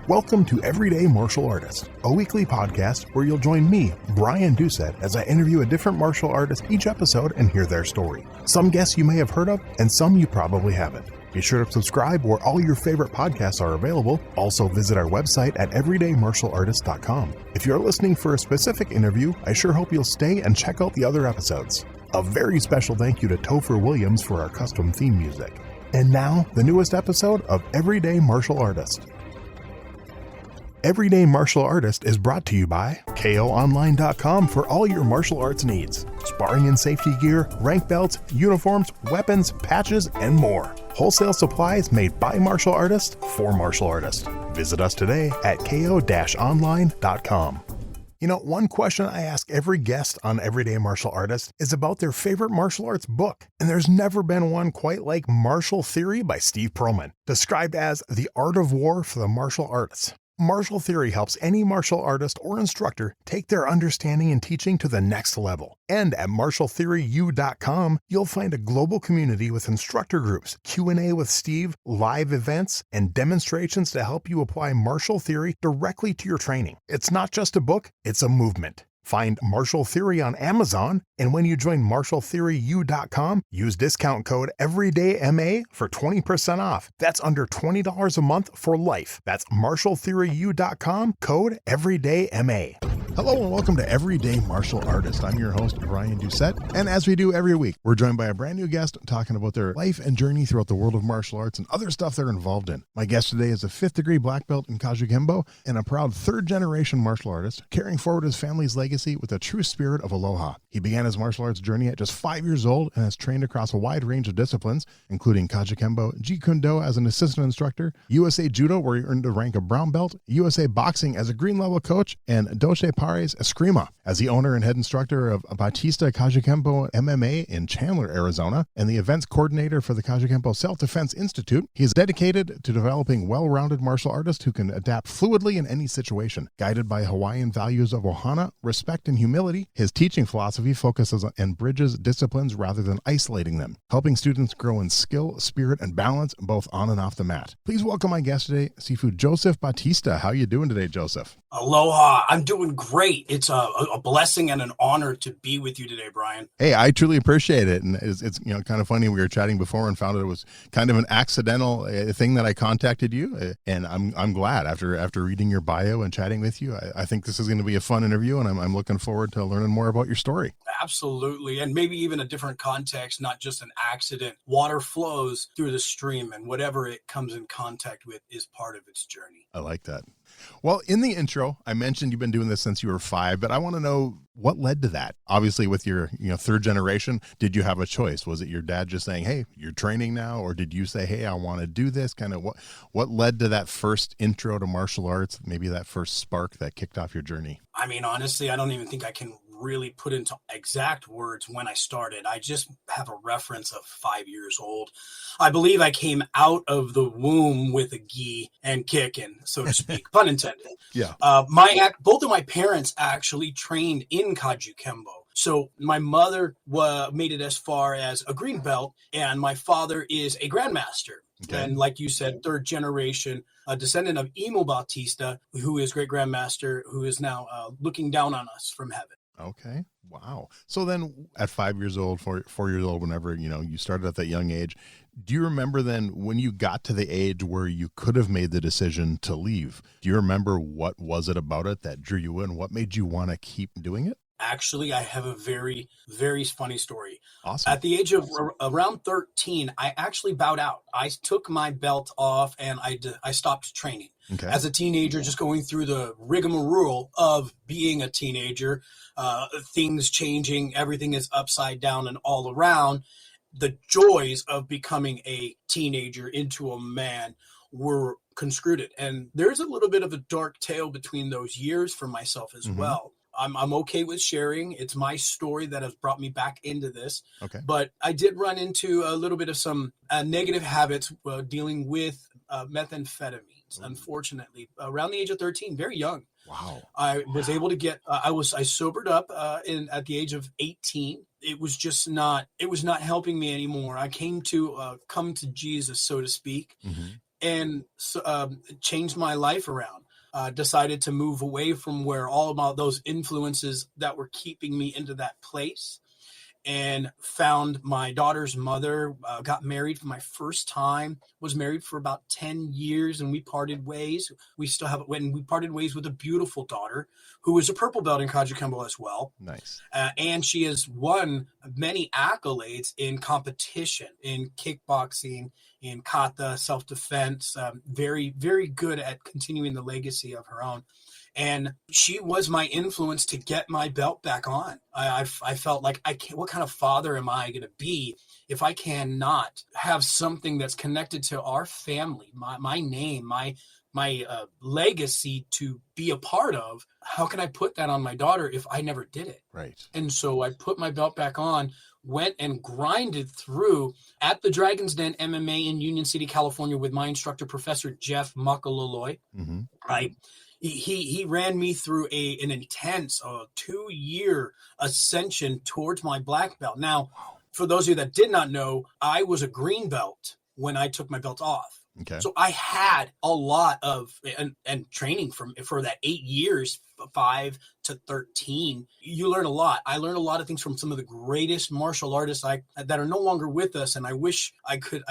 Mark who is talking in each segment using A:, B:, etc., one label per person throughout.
A: Welcome to Everyday Martial Artist, a weekly podcast where you'll join me, Brian Doucette, as I interview a different martial artist each episode and hear their story. Some guests you may have heard of, and some you probably haven't. Be sure to subscribe where all your favorite podcasts are available. Also visit our website at everydaymartialartist.com. If you're listening for a specific interview, I sure hope you'll stay and check out the other episodes. A very special thank you to Topher Williams for our custom theme music. And now, the newest episode of Everyday Martial Artist. Everyday Martial Artist is brought to you by KOOnline.com for all your martial arts needs. Sparring and safety gear, rank belts, uniforms, weapons, patches, and more. Wholesale supplies made by martial artists for martial artists. Visit us today at ko-online.com. You know, one question I ask every guest on Everyday Martial Artist is about their favorite martial arts book. And there's never been one quite like Martial Theory by Steve Perlman, described as the art of war for the martial arts. Martial Theory helps any martial artist or instructor take their understanding and teaching to the next level. And at martialtheoryU.com, you'll find a global community with instructor groups, Q&A with Steve, live events, and demonstrations to help you apply martial theory directly to your training. It's not just a book, it's a movement. Find Martial Theory on Amazon, and when you join martialtheoryU.com, use discount code EverydayMA for 20% off. That's under $20 a month for life. That's martialtheoryU.com, code EverydayMA. Hello and welcome to Everyday Martial Artist. I'm your host, Brian Doucette, and as we do every week, we're joined by a brand new guest talking about their life and journey throughout the world of martial arts and other stuff they're involved in. My guest today is a 5th degree black belt in Kajukenbo and a proud 3rd generation martial artist, carrying forward his family's legacy with a true spirit of Aloha. He began his martial arts journey at just 5 years old and has trained across a wide range of disciplines, including Kajukenbo, Jeet Kune Do as an assistant instructor, USA Judo where he earned the rank of brown belt, USA Boxing as a green level coach, and Doce Pares Escrima as the owner and head instructor of Bautista Kajukenbo MMA in Chandler, Arizona, and the events coordinator for the Kajukenbo Self Defense Institute. He is dedicated to developing well-rounded martial artists who can adapt fluidly in any situation. Guided by Hawaiian values of ohana, respect, and humility, his teaching philosophy focuses on and bridges disciplines rather than isolating them, helping students grow in skill, spirit, and balance both on and off the mat. Please welcome my guest today, Sifu Joseph Bautista. How are you doing today, Joseph?
B: Aloha. I'm doing great. It's a blessing and an honor to be with you today, Brian.
A: Hey, I truly appreciate it. And it's kind of funny. We were chatting before and found out it was kind of an accidental thing that I contacted you. And I'm glad after reading your bio and chatting with you. I think this is going to be a fun interview, and I'm looking forward to learning more about your story.
B: Absolutely. And maybe even a different context, not just an accident. Water flows through the stream, and whatever it comes in contact with is part of its journey.
A: I like that. Well, in the intro, I mentioned you've been doing this since you were 5, but I want to know what led to that. Obviously, with your 3rd generation, did you have a choice? Was it your dad just saying, hey, you're training now? Or did you say, hey, I want to do this? Kind of what led to that first intro to martial arts, maybe that first spark that kicked off your journey?
B: I mean, honestly, I don't even think I can really put into exact words when I started. I just have a reference of 5 years old. I believe I came out of the womb with a gi and kicking, so to speak, pun intended.
A: Yeah.
B: Both of my parents actually trained in Kajukenbo. So my mother made it as far as a green belt, and my father is a grandmaster. Okay. And like you said, 3rd generation, a descendant of Sifu Bautista, who is great grandmaster, who is now looking down on us from heaven.
A: Okay. Wow. So then at 5 years old, 4 years old, whenever, you started at that young age, do you remember then when you got to the age where you could have made the decision to leave? Do you remember what was it about it that drew you in? What made you want to keep doing it?
B: Actually, I have a very, very funny story.
A: Awesome.
B: At the age of around 13, I actually bowed out. I took my belt off and I stopped training.
A: Okay.
B: As a teenager, just going through the rigmarole of being a teenager, things changing, everything is upside down and all around. The joys of becoming a teenager into a man were conscripted. And there's a little bit of a dark tale between those years for myself as well. I'm okay with sharing. It's my story that has brought me back into this.
A: Okay.
B: But I did run into a little bit of some negative habits dealing with methamphetamines, unfortunately, around the age of 13, very young.
A: Wow.
B: I was able to get, I sobered up at the age of 18. It was just not helping me anymore. I came to come to Jesus, so to speak. and changed my life around. Decided to move away from where all about those influences that were keeping me into that place, and found my daughter's mother, got married for my first time, was married for about 10 years, and we parted ways. We still have, when we parted ways with a beautiful daughter who is a purple belt in Kajukenbo as well.
A: Nice.
B: And she has won many accolades in competition, in kickboxing, in kata, self-defense, very, very good at continuing the legacy of her own. And she was my influence to get my belt back on. I felt like, what kind of father am I going to be if I cannot have something that's connected to our family, my name, my legacy to be a part of? How can I put that on my daughter if I never did it?
A: Right.
B: And so I put my belt back on, went and grinded through at the Dragon's Den MMA in Union City, California, with my instructor, Professor Jeff Makaloloy.
A: Mm-hmm.
B: Right. He ran me through an intense 2-year ascension towards my black belt. Now, for those of you that did not know, I was a green belt when I took my belt off.
A: Okay.
B: So I had a lot of and training for that 8 years, 5 to 13. You learn a lot. I learned a lot of things from some of the greatest martial artists that are no longer with us, and I wish I could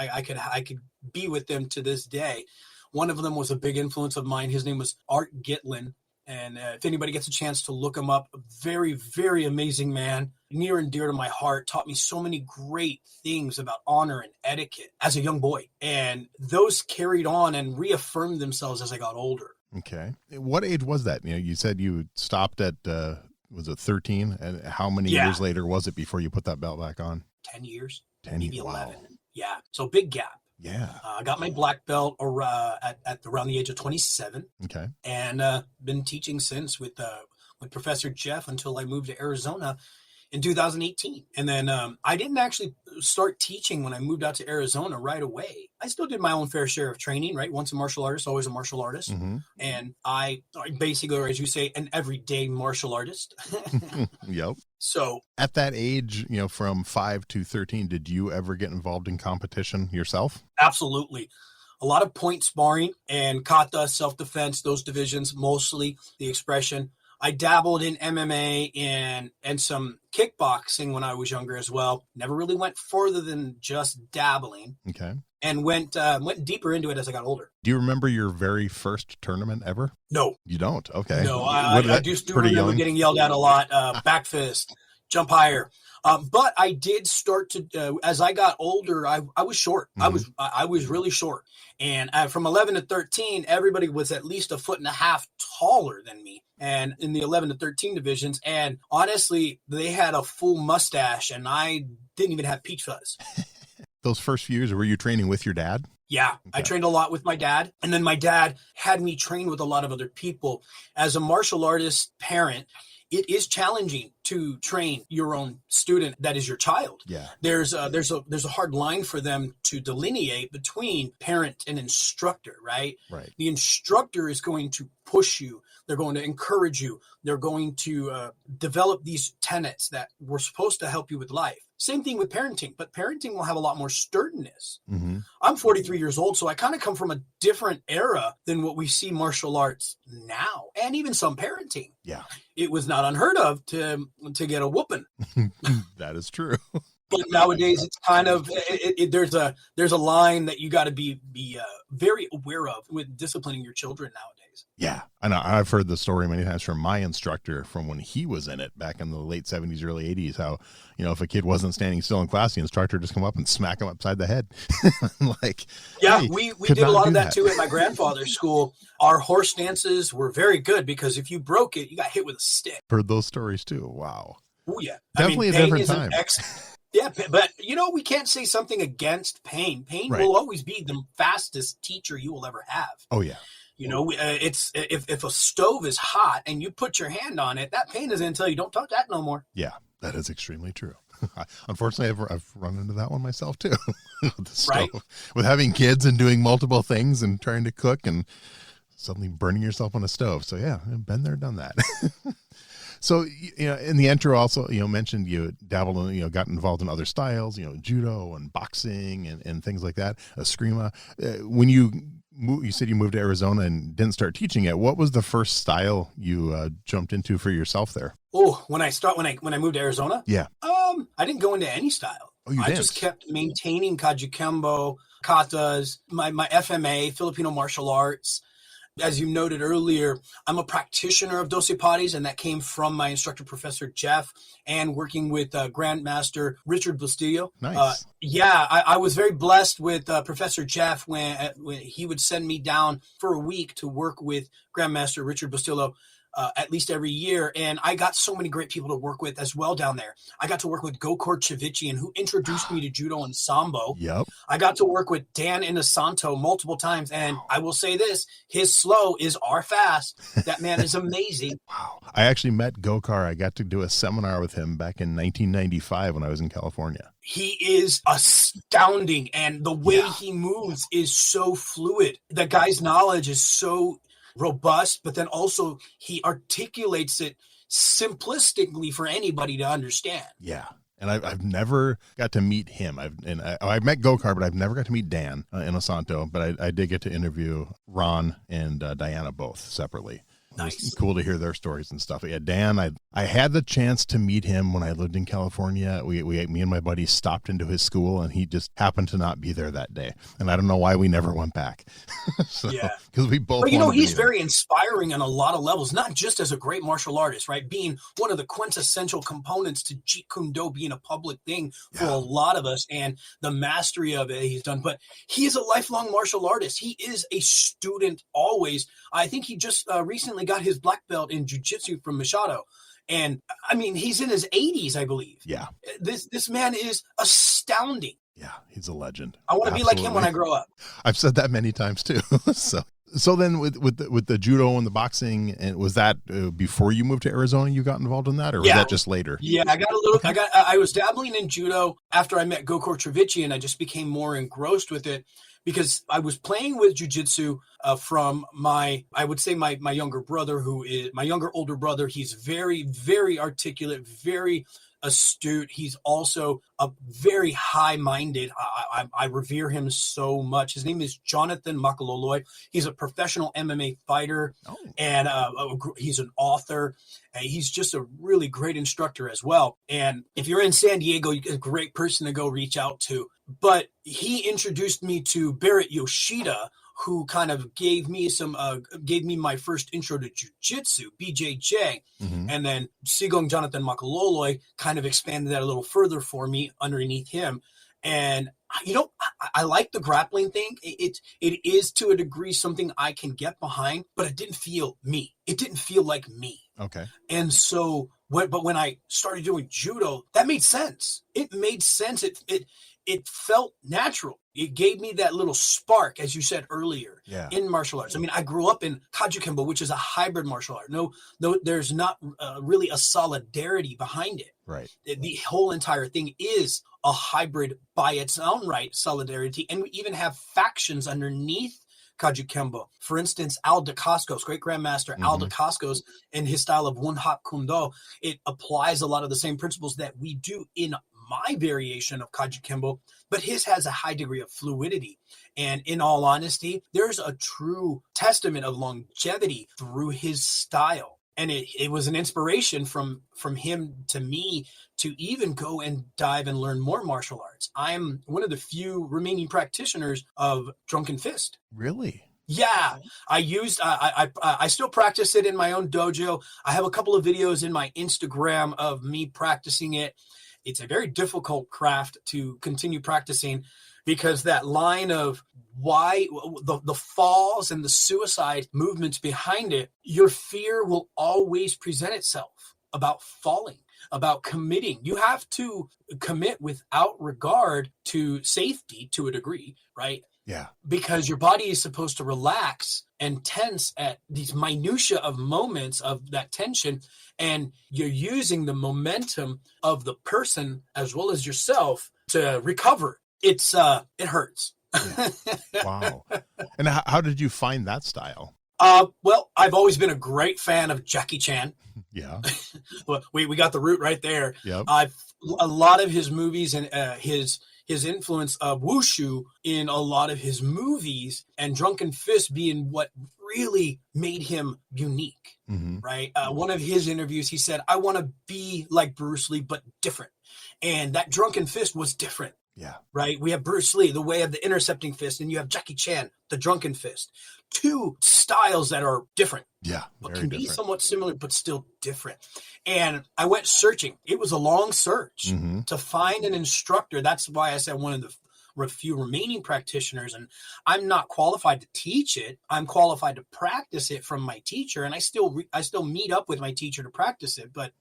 B: be with them to this day. One of them was a big influence of mine. His name was Art Gitlin. And if anybody gets a chance to look him up, a very, very amazing man, near and dear to my heart, taught me so many great things about honor and etiquette as a young boy. And those carried on and reaffirmed themselves as I got older.
A: Okay. What age was that? You said you stopped at, was it 13? And how many years later was it before you put that belt back on?
B: 10 years.
A: 10
B: maybe
A: years.
B: 11.
A: Wow.
B: Yeah. So big gap.
A: Yeah.
B: I got my black belt at around the age of 27.
A: Okay.
B: And been teaching since with Professor Jeff until I moved to Arizona in 2018. And then I didn't actually start teaching when I moved out to Arizona right away. I still did my own fair share of training, right? Once a martial artist, always a martial artist. Mm-hmm. And I basically, or as you say, an everyday martial artist.
A: Yep.
B: So
A: at that age, from 5 to 13, did you ever get involved in competition yourself?
B: Absolutely. A lot of point sparring and kata, self-defense, those divisions, mostly the expression. I dabbled in MMA and some kickboxing when I was younger as well. Never really went further than just dabbling.
A: Okay.
B: And went deeper into it as I got older.
A: Do you remember your very first tournament ever?
B: No.
A: You don't? Okay.
B: No, I just do remember getting yelled at a lot. Back fist, jump higher. But I did start to, as I got older, I was short. Mm-hmm. I was really short. And from 11 to 13, everybody was at least 1.5 feet taller than me. And in the 11 to 13 divisions. And honestly, they had a full mustache and I didn't even have peach fuzz.
A: Those first few years, were you training with your dad?
B: Yeah, okay. I trained a lot with my dad. And then my dad had me train with a lot of other people. As a martial artist parent, it is challenging to train your own student that is your child.
A: Yeah.
B: There's a hard line for them to delineate between parent and instructor, right?
A: Right. The
B: instructor is going to push you. They're going to encourage you. They're going to develop these tenets that were supposed to help you with life. Same thing with parenting, but parenting will have a lot more sternness. Mm-hmm. I'm 43 years old, so I kind of come from a different era than what we see martial arts now, and even some parenting.
A: Yeah.
B: It was not unheard of to get a whooping.
A: That is true.
B: But nowadays, it's kind of there's a line that you got to be very aware of with disciplining your children nowadays.
A: Yeah, I know. I've heard the story many times from my instructor from when he was in it back in the late 70s, early 80s, how, if a kid wasn't standing still in class, the instructor just come up and smack him upside the head.
B: Yeah, hey, we did a lot of that too at my grandfather's school. Our horse dances were very good because if you broke it, you got hit with a stick.
A: Heard those stories too. Wow.
B: Oh, yeah.
A: Definitely a different time.
B: Yeah, but we can't say something against pain. Pain will always be the fastest teacher you will ever have.
A: Oh, yeah.
B: It's if a stove is hot and you put your hand on it, that pain is going to tell you don't touch that no more.
A: Yeah, that is extremely true. Unfortunately, I've run into that one myself too. With the stove. Right? With having kids and doing multiple things and trying to cook and suddenly burning yourself on a stove. So yeah, I've been there, done that. So, in the intro also, mentioned you dabbled in, got involved in other styles, judo and boxing and things like that, eskrima. When you you said you moved to Arizona and didn't start teaching it. What was the first style you jumped into for yourself there?
B: Oh, when I moved to Arizona?
A: Yeah.
B: I didn't go into any style.
A: Oh, you
B: I
A: didn't?
B: just kept maintaining Kajukenbo, katas, my FMA, Filipino martial arts. As you noted earlier, I'm a practitioner of Doce Pares, and that came from my instructor, Professor Jeff, and working with Grandmaster Richard Bustillo.
A: Nice.
B: I was very blessed with Professor Jeff when he would send me down for a week to work with Grandmaster Richard Bustillo at least every year. And I got so many great people to work with as well down there. I got to work with Gokor Chivichian, who introduced me to Judo and Sambo.
A: Yep.
B: I got to work with Dan Inosanto multiple times. And I will say this, his slow is our fast. That man is amazing.
A: Wow. I actually met Gokar. I got to do a seminar with him back in 1995 when I was in California.
B: He is astounding. And the way he moves is so fluid. The guy's knowledge is so robust, but then also he articulates it simplistically for anybody to understand.
A: Yeah. And I've never got to meet him. I've met Gokar, but I've never got to meet Dan Inosanto, but I did get to interview Ron and Diana both separately.
B: Nice.
A: It was cool to hear their stories and stuff. Yeah, Dan, I had the chance to meet him when I lived in California. Me and my buddies stopped into his school, and he just happened to not be there that day. And I don't know why we never went back. Because we both.
B: But he's very inspiring on a lot of levels, not just as a great martial artist, right? Being one of the quintessential components to Jeet Kune Do being a public thing for a lot of us, and the mastery of it he's done. But he is a lifelong martial artist. He is a student always. I think he just recently got his black belt in jiu-jitsu from Machado. And I mean, he's in his 80s, I believe.
A: Yeah. This
B: man is astounding.
A: Yeah, he's a legend.
B: I want to be like him when I grow up.
A: I've said that many times too. So then with the judo and the boxing, and was that before you moved to Arizona you got involved in that, or was that just later?
B: Yeah, I was dabbling in judo after I met Gokor Chivichian, and I just became more engrossed with it because I was playing with jiu-jitsu from my younger brother, who is my older brother. He's very, very articulate, very astute. He's also a very high-minded. I revere him so much. His name is Jonathan Makaloloy. He's a professional MMA fighter, and he's an author. He's just a really great instructor as well. And if you're in San Diego, you're a great person to go reach out to. But he introduced me to Barrett Yoshida, who kind of gave me my first intro to jiu-jitsu, BJJ. Mm-hmm. And then Sigong Jonathan Makaloloy kind of expanded that a little further for me underneath him. And, I like the grappling thing. It is to a degree something I can get behind, but it didn't feel me. It didn't feel like me.
A: Okay.
B: And so, when I started doing judo, that made sense. It made sense. It felt natural. It gave me that little spark, as you said earlier, in martial arts. I mean, I grew up in Kajukenbo, which is a hybrid martial art. No, there's not really a solidarity behind it.
A: Right.
B: The whole entire thing is a hybrid by its own right, solidarity. And we even have factions underneath Kajukenbo. For instance, Al Dacascos, great grandmaster Al Dacascos, in his style of one hop kundo, it applies a lot of the same principles that we do in my variation of Kajukenbo, but his has a high degree of fluidity. And in all honesty, there's a true testament of longevity through his style. And it was an inspiration from him to me to even go and dive and learn more martial arts. I'm one of the few remaining practitioners of Drunken Fist.
A: Really?
B: Yeah, I still practice it in my own dojo. I have a couple of videos in my Instagram of me practicing it. It's a very difficult craft to continue practicing because that line of why the falls and the suicide movements behind it, your fear will always present itself about falling, about committing. You have to commit without regard to safety to a degree, right?
A: Yeah. Because
B: your body is supposed to relax and tense at these minutia of moments of that tension. And you're using the momentum of the person as well as yourself to recover. It hurts.
A: Yeah. Wow. And how did you find that style?
B: Well, I've always been a great fan of Jackie Chan.
A: Yeah.
B: we got the root right there.
A: Yep.
B: A lot of his movies and his influence of wushu in a lot of his movies, and Drunken Fist being what really made him unique, right? One of his interviews, he said, I want to be like Bruce Lee, but different. And that Drunken Fist was different.
A: Yeah.
B: Right. We have Bruce Lee, the way of the intercepting fist, and you have Jackie Chan, the drunken fist. Two styles that are different.
A: Yeah.
B: But can be somewhat similar, but still different. And I went searching. It was a long search to find an instructor. That's why I said one of the few remaining practitioners, and I'm not qualified to teach it. I'm qualified to practice it from my teacher. And I still meet up with my teacher to practice it. But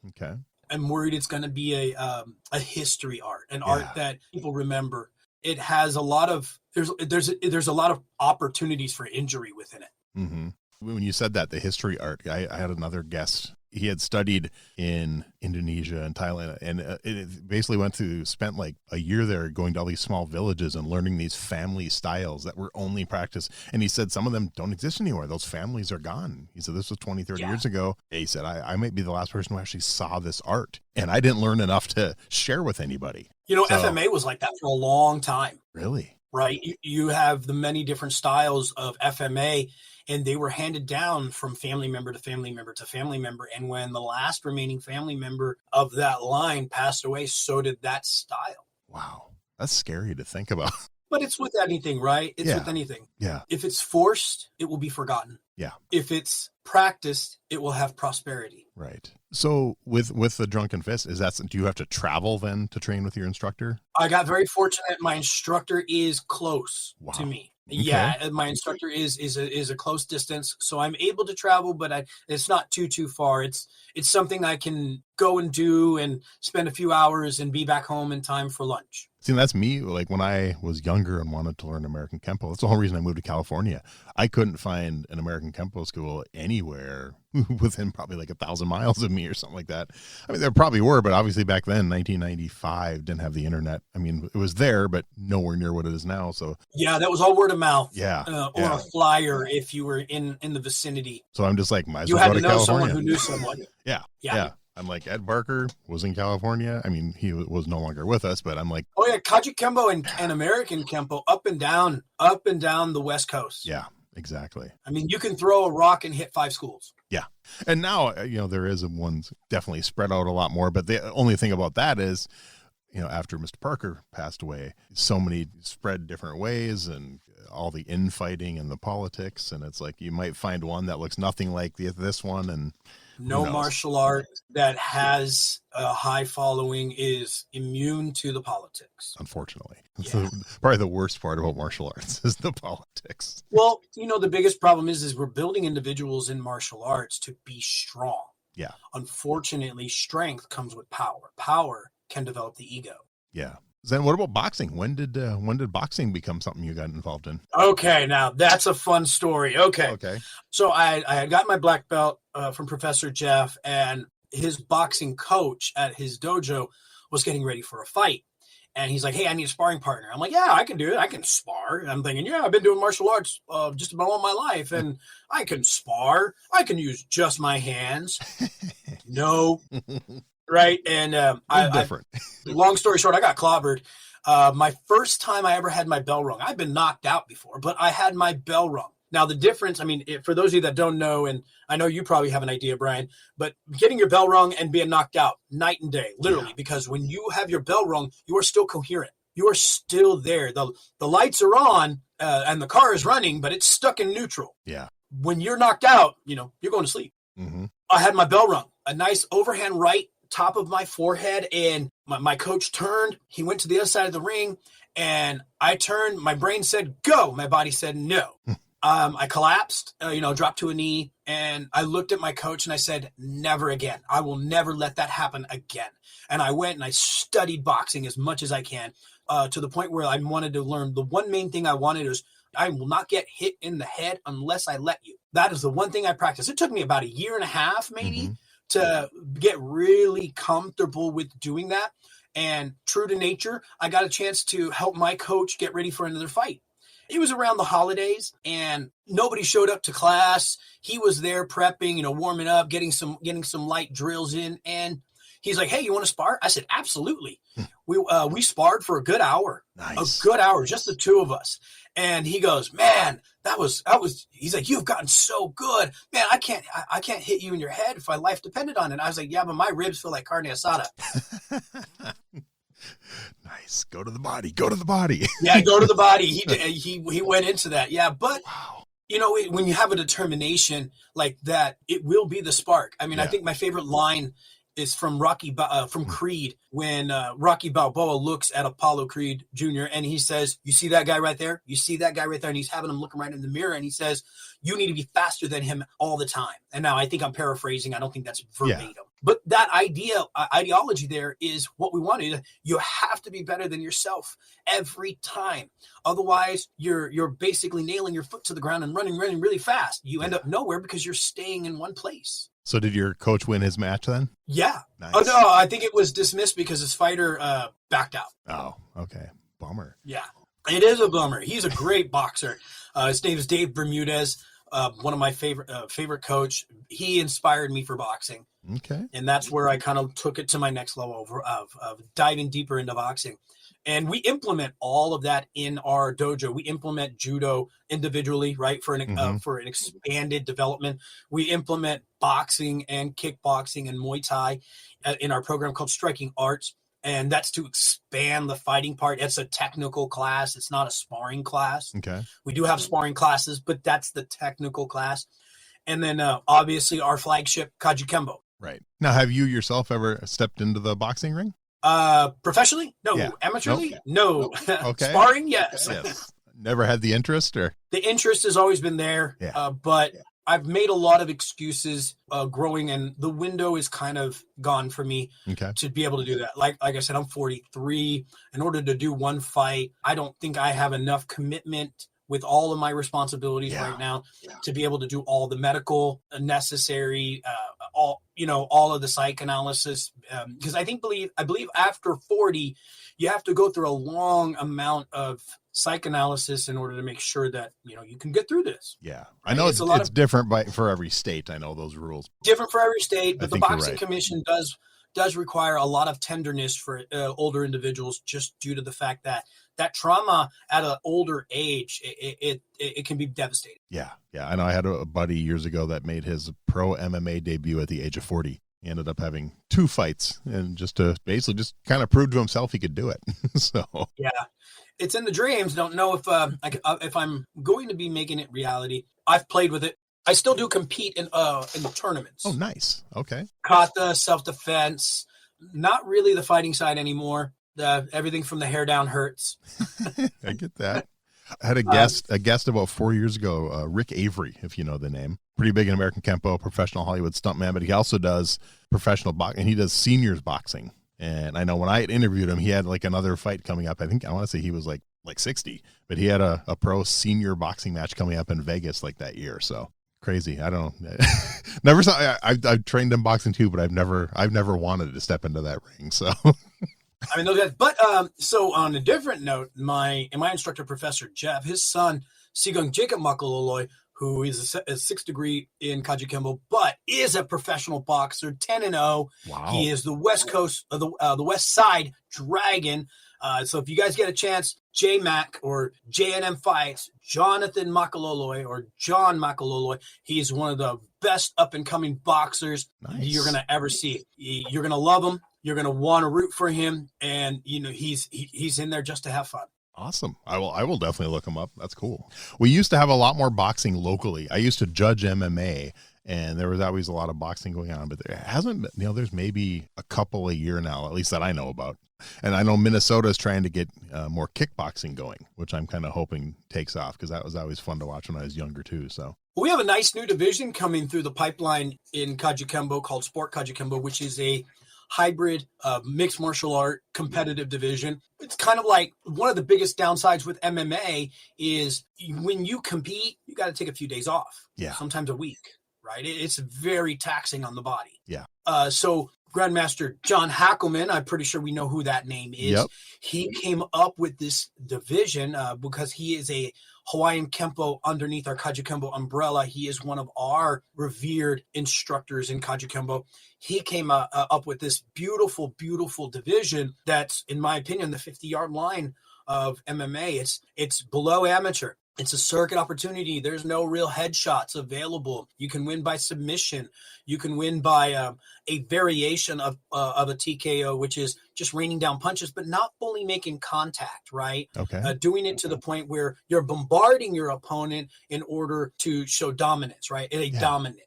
B: I'm worried it's going to be a history art, an art that people remember. It has a lot of there's a lot of opportunities for injury within it.
A: When you said that, the history art, I had another guest. He had studied in Indonesia and Thailand, and it basically spent like a year there going to all these small villages and learning these family styles that were only practiced. And he said some of them don't exist anymore. Those families are gone. He said this was 20, 30 years ago. He said, I might be the last person who actually saw this art, and I didn't learn enough to share with anybody.
B: FMA was like that for a long time.
A: Really?
B: Right. You have the many different styles of FMA, and they were handed down from family member to family member to family member. And when the last remaining family member of that line passed away, so did that style.
A: Wow. That's scary to think about.
B: But it's with anything, right? It's with anything.
A: Yeah.
B: If it's forced, it will be forgotten.
A: Yeah.
B: If it's practiced, it will have prosperity.
A: Right. So with the Drunken Fist, do you have to travel then to train with your instructor?
B: I got very fortunate. My instructor is close to me.
A: Okay.
B: Yeah, my instructor is a close distance, so I'm able to travel, but it's not too far. It's something I can go and do and spend a few hours and be back home in time for lunch.
A: See, that's me. Like when I was younger and wanted to learn American Kempo, that's the whole reason I moved to California. I couldn't find an American Kempo school anywhere within probably like 1,000 miles of me or something like that. I mean, there probably were, but obviously back then, 1995, didn't have the internet. I mean, it was there, but nowhere near what it is now. So
B: yeah, that was all word of mouth.
A: Yeah,
B: or a flyer if you were in the vicinity.
A: So I'm just like, might as
B: you
A: well
B: had
A: go
B: to
A: to
B: know
A: California.
B: someone who knew someone.
A: Yeah. I'm like, Ed Barker was in California. I mean, he was no longer with us, but I'm like,
B: oh yeah, Kajukenbo and American Kempo up and down the West Coast.
A: Yeah, exactly.
B: I mean, you can throw a rock and hit 5 schools.
A: Yeah. And now, there is one's definitely spread out a lot more, but the only thing about that is, after Mr. Parker passed away, so many spread different ways and all the infighting and the politics. And it's like, you might find one that looks nothing like this one. And
B: no martial art that has a high following is immune to the politics.
A: Unfortunately. That's probably the worst part about martial arts is the politics.
B: Well, the biggest problem is we're building individuals in martial arts to be strong.
A: Yeah.
B: Unfortunately, strength comes with power. Power can develop the ego.
A: Yeah. Then what about boxing? When did boxing become something you got involved in?
B: Okay, now that's a fun story. Okay. So I had got my black belt from Professor Jeff, and his boxing coach at his dojo was getting ready for a fight. And he's like, hey, I need a sparring partner. I'm like, yeah, I can do it. I can spar. And I'm thinking, yeah, I've been doing martial arts just about all my life, and I can spar. I can use just my hands. No. Right. And
A: different.
B: Long story short, I got clobbered. My first time I ever had my bell rung. I've been knocked out before, but I had my bell rung. Now, the difference, for those of you that don't know, and I know you probably have an idea, Brian, but getting your bell rung and being knocked out, night and day, literally, because when you have your bell rung, you are still coherent. You are still there. The lights are on and the car is running, but it's stuck in neutral.
A: Yeah.
B: When you're knocked out, you're going to sleep.
A: Mm-hmm.
B: I had my bell rung, a nice overhand right, top of my forehead, and my coach turned. He went to the other side of the ring, and I turned. My brain said, go. My body said, no. I collapsed, dropped to a knee, and I looked at my coach and I said, never again. I will never let that happen again. And I went and I studied boxing as much as I can to the point where I wanted to learn. The one main thing I wanted is I will not get hit in the head unless I let you. That is the one thing I practiced. It took me about 1.5 years, maybe, to get really comfortable with doing that. And true to nature, I got a chance to help my coach get ready for another fight. It was around the holidays and nobody showed up to class. He was there prepping, warming up, getting some light drills in. And he's like, hey, you want to spar? I said, absolutely. We sparred for a good hour.
C: Nice.
B: A good hour, just the two of us. And he goes, man, that was, he's like, you've gotten so good. Man, I can't hit you in your head if my life depended on it. And I was like, yeah, but my ribs feel like carne asada.
C: Nice. Go to the body. Go to the body.
B: Yeah, go to the body. He went into that. Yeah, but
C: Wow.
B: you know, when you have a determination like that, it will be the spark. I mean, I think my favorite line is from Creed, when Rocky Balboa looks at Apollo Creed Jr. and he says, you see that guy right there? You see that guy right there? And he's having him looking right in the mirror, and he says, you need to be faster than him all the time. And now I think I'm paraphrasing. I don't think that's verbatim. Yeah. But that ideology there is what we wanted. You have to be better than yourself every time. Otherwise, you're basically nailing your foot to the ground and running really fast. You end up nowhere because you're staying in one place.
C: So did your coach win his match then?
B: Yeah.
C: Nice.
B: Oh, no, I think it was dismissed because his fighter backed out.
C: Oh, okay. Bummer.
B: Yeah, it is a bummer. He's a great boxer. His name is Dave Bermudez, one of my favorite coach. He inspired me for boxing.
C: Okay.
B: And that's where I kind of took it to my next level of diving deeper into boxing. And we implement all of that in our dojo. We implement judo individually, right, for an expanded development. We implement boxing and kickboxing and Muay Thai in our program called Striking Arts. And that's to expand the fighting part. It's a technical class. It's not a sparring class.
C: Okay.
B: We do have sparring classes, but that's the technical class. And then obviously our flagship, Kajukenbo.
C: Right. Now, have you yourself ever stepped into the boxing ring?
B: Professionally? No.
C: Yeah.
B: Amateurly?
C: Nope.
B: No.
C: Okay.
B: Sparring? Yes.
C: Yes. Never had the interest, or?
B: The interest has always been there, but I've made a lot of excuses growing, and the window is kind of gone for me to be able to do that. Like I said, I'm 43. In order to do one fight, I don't think I have enough commitment with all of my responsibilities right now to be able to do all the medical necessary, all of the psych analysis. Because I believe after 40, you have to go through a long amount of psych analysis in order to make sure that, you can get through this.
C: Yeah. Right?
B: I
C: know it's different for every state. I know those rules.
B: Different for every state, but the Boxing Commission does require a lot of tenderness for older individuals, just due to the fact that trauma at an older age, it can be devastating.
C: Yeah. Yeah. I know I had a buddy years ago that made his pro MMA debut at the age of 40. He ended up having 2 fights, and just to basically just kind of prove to himself he could do it. So
B: yeah, it's in the dreams. Don't know if I'm going to be making it reality. I've played with it. I still do compete in the tournaments.
C: Oh, nice. Okay.
B: Kata, self-defense, not really the fighting side anymore. Everything from the hair down hurts.
C: I get that. I had a guest about 4 years ago, Rick Avery, if you know the name. Pretty big in American Kempo, professional Hollywood stuntman, but he also does professional boxing, and he does seniors boxing. And I know when I had interviewed him, he had like another fight coming up. I want to say he was like 60, but he had a pro senior boxing match coming up in Vegas like that year. So crazy. I don't know. Never saw. I've trained in boxing too, but I've never wanted to step into that ring. So.
B: I mean, those guys, but so on a different note, my instructor, Professor Jeff, his son, Sigung Jacob Makaloloi, who is a 6th degree in Kajukenbo, but is a professional boxer, 10-0.
C: Wow.
B: He is the West Coast of the West Side Dragon. So if you guys get a chance, JMac or JNM Fights, Jonathan Makaloloi or John Makaloloi, he's one of the best up and coming boxers you're going to ever see. You're going to love him. You're going to want to root for him, and he's in there just to have fun.
C: Awesome. I will definitely look him up. That's cool. We used to have a lot more boxing locally. I used to judge MMA, and there was always a lot of boxing going on, but there hasn't been, there's maybe a couple a year now, at least that I know about. And I know Minnesota is trying to get more kickboxing going, which I'm kind of hoping takes off, because that was always fun to watch when I was younger too. So
B: we have a nice new division coming through the pipeline in Kajukenbo called Sport Kajukenbo, which is a hybrid mixed martial art competitive division. It's kind of like one of the biggest downsides with MMA is when you compete, you got to take a few days off.
C: Yeah.
B: Sometimes a week, right? It's very taxing on the body.
C: Yeah.
B: So Grandmaster John Hackelman, I'm pretty sure we know who that name is.
C: Yep.
B: He came up with this division because he is a Hawaiian Kempo underneath our Kajukenbo umbrella. He is one of our revered instructors in Kajukenbo. He came up with this beautiful, beautiful division that's, in my opinion, the 50-yard line of MMA. It's below amateur. It's a circuit opportunity. There's no real headshots available. You can win by submission. You can win by a variation of a TKO, which is just raining down punches, but not fully making contact, right?
C: Okay.
B: Doing it to the point where you're bombarding your opponent in order to show dominance, right? Dominance.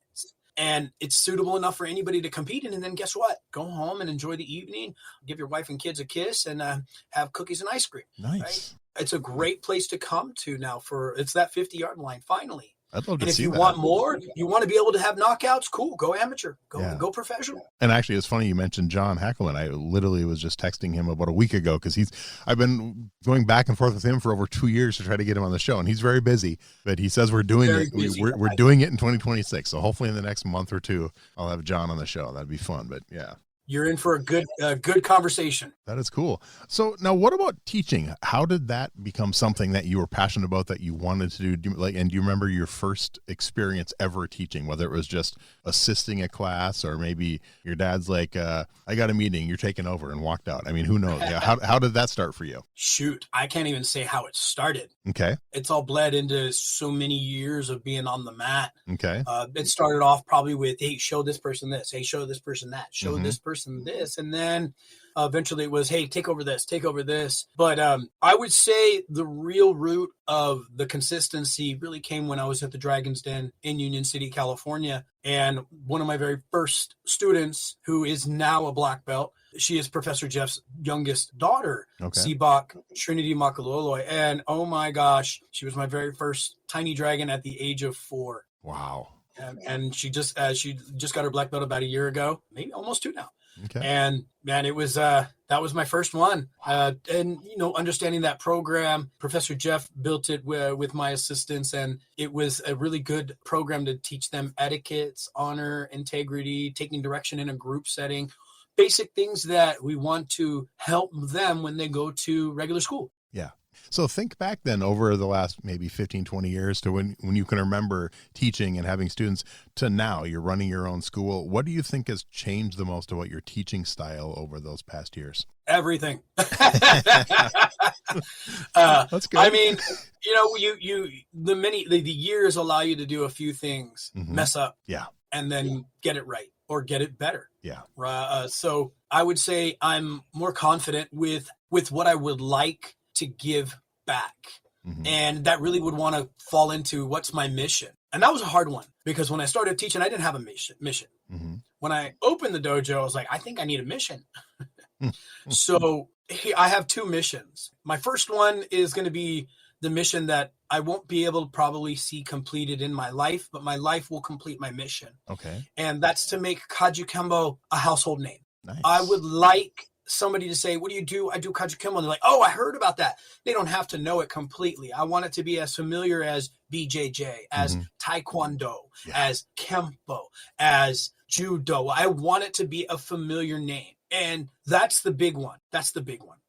B: And it's suitable enough for anybody to compete in. And then guess what? Go home and enjoy the evening, give your wife and kids a kiss, and have cookies and ice cream.
C: Nice.
B: Right? It's a great place to come to now it's that 50-yard line finally.
C: I'd love to
B: and if
C: see
B: you
C: that.
B: want more, you want to be able to have knockouts, cool, go amateur, go professional.
C: And actually, it's funny you mentioned John Hackelman. I literally was just texting him about a week ago because I've been going back and forth with him for over 2 years to try to get him on the show, and he's very busy. But he says we're doing it. We're doing it in 2026. So hopefully in the next month or two, I'll have John on the show. That'd be fun. But yeah.
B: You're in for a good conversation.
C: That is cool. So now what about teaching? How did that become something that you were passionate about, that you wanted to do? And do you remember your first experience ever teaching, whether it was just assisting a class or maybe your dad's like, I got a meeting, you're taking over, and walked out? I mean, who knows? Yeah. How did that start for you?
B: Shoot, I can't even say how it started.
C: Okay.
B: It's all bled into so many years of being on the mat.
C: Okay.
B: It started off probably with, hey, show this person this. Hey, show this person that. Show this person this. And then eventually it was, hey, take over this. But I would say the real root of the consistency really came when I was at the Dragon's Den in Union City, California. And one of my very first students, who is now a black belt, she is Professor Jeff's youngest daughter, Sibak Trinity Makaloloi. And oh my gosh, she was my very first tiny dragon at the age of 4.
C: Wow.
B: And she just got her black belt about a year ago, maybe almost 2 now.
C: Okay.
B: And man, it was that was my first one. And understanding that program, Professor Jeff built it with my assistants, and it was a really good program to teach them etiquettes, honor, integrity, taking direction in a group setting, basic things that we want to help them when they go to regular school.
C: Yeah. So think back then over the last maybe 15, 20 years to when you can remember teaching and having students to now you're running your own school. What do you think has changed the most about your teaching style over those past years?
B: Everything.
C: That's good.
B: I mean, the years allow you to do a few things, mess up, and then get it right or get it better.
C: Yeah.
B: So I would say I'm more confident with what I would like to give back. And that really would want to fall into what's my mission. And that was a hard one because when I started teaching, I didn't have a mission. When I opened the dojo, I was like, I think I need a mission. So I have 2 missions. My first one is going to be the mission that I won't be able to probably see completed in my life, but my life will complete my mission.
C: Okay.
B: And that's to make Kajukenbo a household name.
C: Nice.
B: I would like somebody to say, what do you do? I do Kajukenbo. And they're like, oh, I heard about that. They don't have to know it completely. I want it to be as familiar as BJJ, as Taekwondo, as Kempo, as Judo. I want it to be a familiar name. And that's the big one.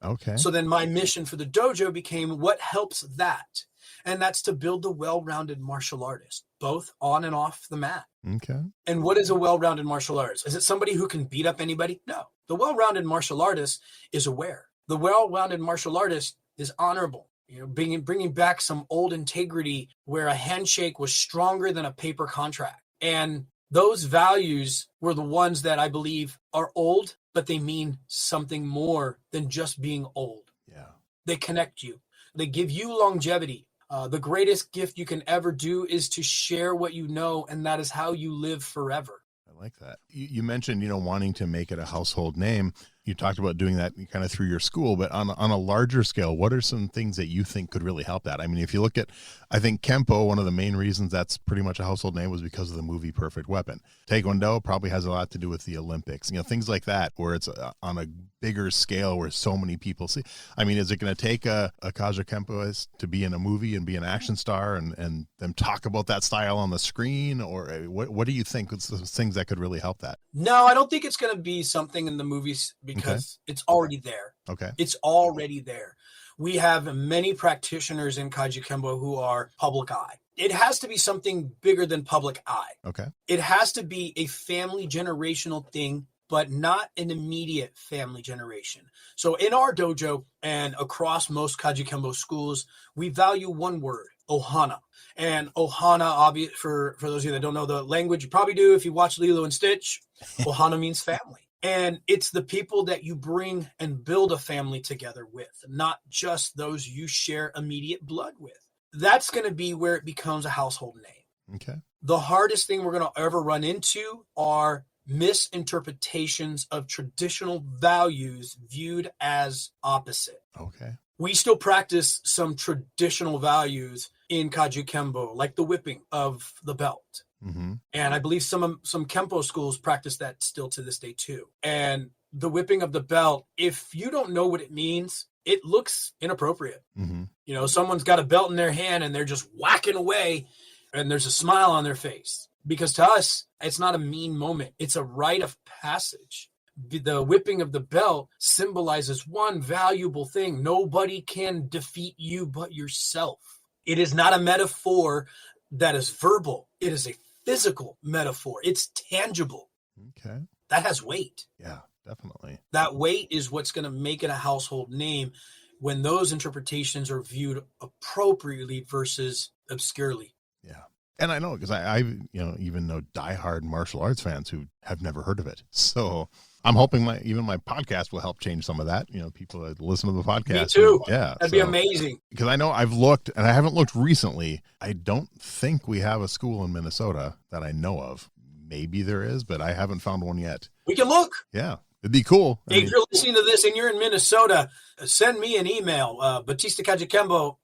C: Okay.
B: So then my mission for the dojo became what helps that. And that's to build the well-rounded martial artist, both on and off the mat.
C: Okay.
B: And what is a well-rounded martial artist? Is it somebody who can beat up anybody? No. The well-rounded martial artist is aware. The well-rounded martial artist is honorable. Bringing back some old integrity where a handshake was stronger than a paper contract. And those values were the ones that I believe are old, but they mean something more than just being old.
C: Yeah.
B: They connect you. They give you longevity. The greatest gift you can ever do is to share what you know, and that is how you live forever.
C: I like that. You mentioned, wanting to make it a household name. You talked about doing that kind of through your school, but on a larger scale, what are some things that you think could really help that? I mean, if you look at, I think Kempo, one of the main reasons that's pretty much a household name was because of the movie Perfect Weapon. Taekwondo probably has a lot to do with the Olympics, things like that, where it's on a bigger scale where so many people see? I mean, is it going to take a Kajukenbo to be in a movie and be an action star and them talk about that style on the screen? Or what do you think is the things that could really help that?
B: No, I don't think it's going to be something in the movies because it's already there.
C: Okay.
B: It's already there. We have many practitioners in Kajukenbo who are public eye. It has to be something bigger than public eye.
C: Okay.
B: It has to be a family generational thing, but not an immediate family generation. So in our dojo and across most Kajukenbo schools, we value one word, ohana. And ohana, obvious for those of you that don't know the language, you probably do if you watch Lilo and Stitch. Ohana means family. And it's the people that you bring and build a family together with, not just those you share immediate blood with. That's going to be where it becomes a household name.
C: Okay.
B: The hardest thing we're going to ever run into are misinterpretations of traditional values viewed as opposite.
C: Okay.
B: We still practice some traditional values in Kajukenbo, like the whipping of the belt.
C: Mm-hmm.
B: And I believe some Kempo schools practice that still to this day too. And the whipping of the belt, if you don't know what it means, it looks inappropriate.
C: Mm-hmm.
B: You know, someone's got a belt in their hand and they're just whacking away and there's a smile on their face. Because to us, it's not a mean moment. It's a rite of passage. The whipping of the belt symbolizes one valuable thing. Nobody can defeat you but yourself. It is not a metaphor that is verbal. It is a physical metaphor. It's tangible.
C: Okay.
B: That has weight.
C: Yeah, definitely.
B: That weight is what's going to make it a household name when those interpretations are viewed appropriately versus obscurely.
C: Yeah. And I know because I even know diehard martial arts fans who have never heard of it. So I'm hoping my podcast will help change some of that. You know, people that listen to the podcast.
B: Me too.
C: That'd
B: be amazing.
C: Because I know I've looked, and I haven't looked recently. I don't think we have a school in Minnesota that I know of. Maybe there is, but I haven't found one yet.
B: We can look.
C: Yeah. It'd be cool.
B: If you're listening to this and you're in Minnesota, send me an email, Bautista Kajukenbo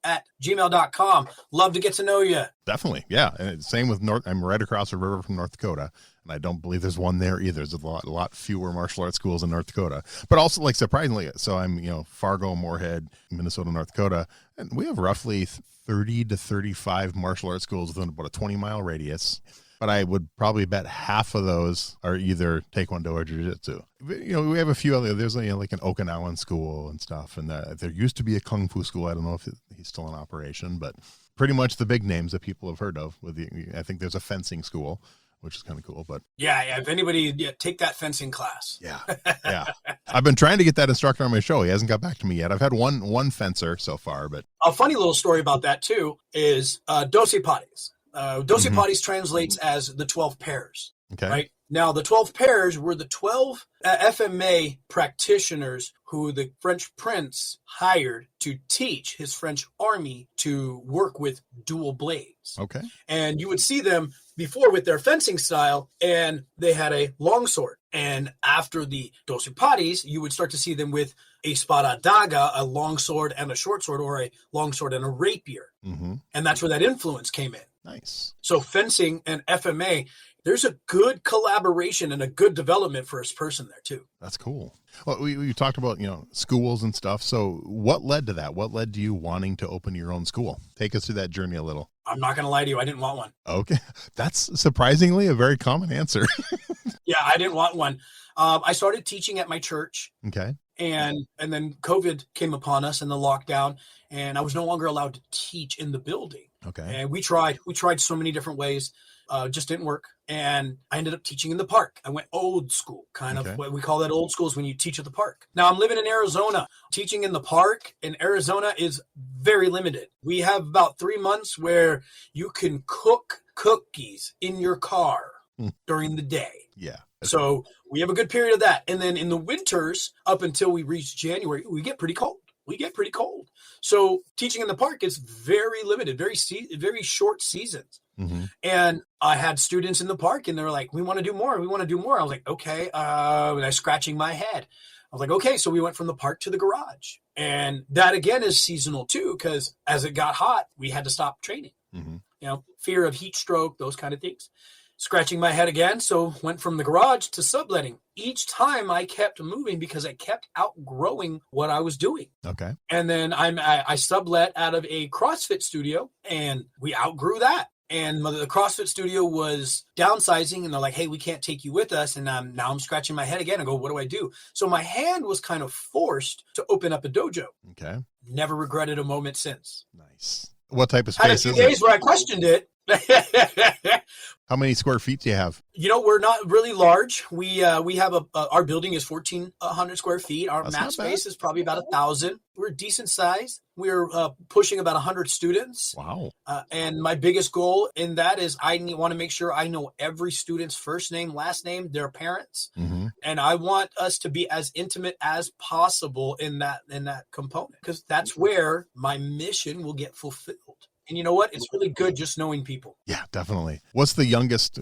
B: @gmail.com. Love to get to know you.
C: Definitely. Yeah. And same with I'm right across the river from North Dakota, and I don't believe there's one there either. There's a lot fewer martial arts schools in North Dakota, but also like surprisingly, so I'm, Fargo, Moorhead, Minnesota, North Dakota, and we have roughly 30 to 35 martial arts schools within about a 20-mile radius. But I would probably bet half of those are either Taekwondo or Jiu-Jitsu. We have a few other, there's like an Okinawan school and stuff. And there used to be a Kung Fu school. I don't know if he's still in operation, but pretty much the big names that people have heard of. I think there's a fencing school, which is kind of cool. But
B: yeah, if anybody, take that fencing class.
C: Yeah. I've been trying to get that instructor on my show. He hasn't got back to me yet. I've had one fencer so far, but
B: a funny little story about that too is Doce Pares. Doce Pares translates as the 12 pairs.
C: Okay.
B: Right? Now, the 12 pairs were the 12 FMA practitioners who the French prince hired to teach his French army to work with dual blades.
C: Okay.
B: And you would see them before with their fencing style, and they had a longsword. And after the Doce Pares, you would start to see them with a spada daga, a longsword and a short sword, or a longsword and a rapier.
C: Mm-hmm.
B: And that's where that influence came in.
C: Nice.
B: So fencing and FMA, there's a good collaboration and a good development for a person there too.
C: That's cool. Well, we talked about, schools and stuff. So what led to that? What led to you wanting to open your own school? Take us through that journey a little.
B: I'm not going to lie to you. I didn't want one.
C: Okay. That's surprisingly a very common answer.
B: Yeah, I didn't want one. I started teaching at my church.
C: Okay.
B: And then COVID came upon us and the lockdown, and I was no longer allowed to teach in the building.
C: Okay.
B: And we tried so many different ways. Just didn't work. And I ended up teaching in the park. I went old school, kind of what we call that old school is when you teach at the park. Now I'm living in Arizona. Teaching in the park in Arizona is very limited. We have about 3 months where you can cook cookies in your car during the day.
C: Yeah.
B: So we have a good period of that. And then in the winters, up until we reach January, we get pretty cold. So teaching in the park is very limited, very short seasons.
C: Mm-hmm.
B: And I had students in the park and they were like, we want to do more. I was like, okay. And I was scratching my head. I was like, okay. So we went from the park to the garage. And that again is seasonal too, because as it got hot, we had to stop training.
C: Mm-hmm.
B: Fear of heat stroke, those kind of things. scratching my head again. So went from the garage to subletting. Each time I kept moving because I kept outgrowing what I was doing.
C: Okay.
B: And then I sublet out of a CrossFit studio, and we outgrew that. And the CrossFit studio was downsizing, and they're like, hey, we can't take you with us. And now I'm scratching my head again and go, what do I do? So my hand was kind of forced to open up a dojo.
C: Okay.
B: Never regretted a moment since.
C: Nice. What type of
B: Had a
C: space
B: few
C: is
B: days
C: it?
B: where I questioned it.
C: How many square feet do you have?
B: We're not really large. We have our building is 1,400 square feet. Our
C: That's
B: mat
C: not bad.
B: space is probably about 1,000. We're decent size. We're pushing about 100 students.
C: Wow.
B: And my biggest goal in that is I want to make sure I know every student's first name, last name, their parents.
C: Mm-hmm.
B: And I want us to be as intimate as possible in that component, because that's where my mission will get fulfilled. And you know what? It's really good just knowing people.
C: Yeah, definitely. What's the youngest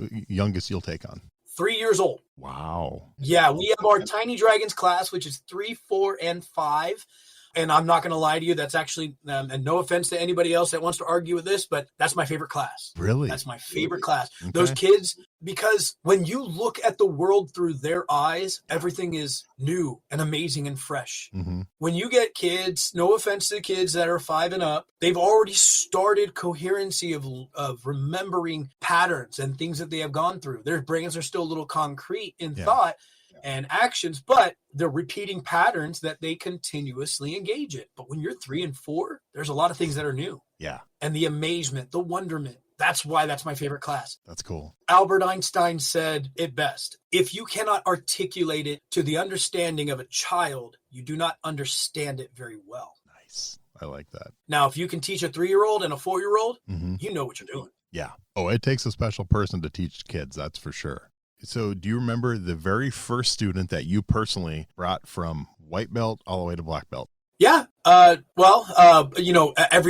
C: you'll take on?
B: 3 years old.
C: Wow.
B: Yeah, we have our Tiny Dragons class, which is 3, 4, and 5. And I'm not going to lie to you. That's actually, and no offense to anybody else that wants to argue with this, but that's my favorite class.
C: Really?
B: That's my favorite class.
C: Okay.
B: Those kids, because when you look at the world through their eyes, everything is new and amazing and fresh.
C: Mm-hmm.
B: When you get kids, no offense to the kids that are 5 and up, they've already started coherency of remembering patterns and things that they have gone through. Their brains are still a little concrete in thought and actions, but they're repeating patterns that they continuously engage in. But when you're 3 and 4, there's a lot of things that are new.
C: Yeah.
B: And the amazement, the wonderment. That's why that's my favorite class.
C: That's cool.
B: Albert Einstein said it best. If you cannot articulate it to the understanding of a child, you do not understand it very well.
C: Nice. I like that.
B: Now, if you can teach a 3-year-old and a 4-year-old,
C: Mm-hmm.
B: you know what you're doing.
C: Yeah. Oh, it takes a special person to teach kids. That's for sure. So do you remember the very first student that you personally brought from white belt all the way to black belt?
B: Yeah. Every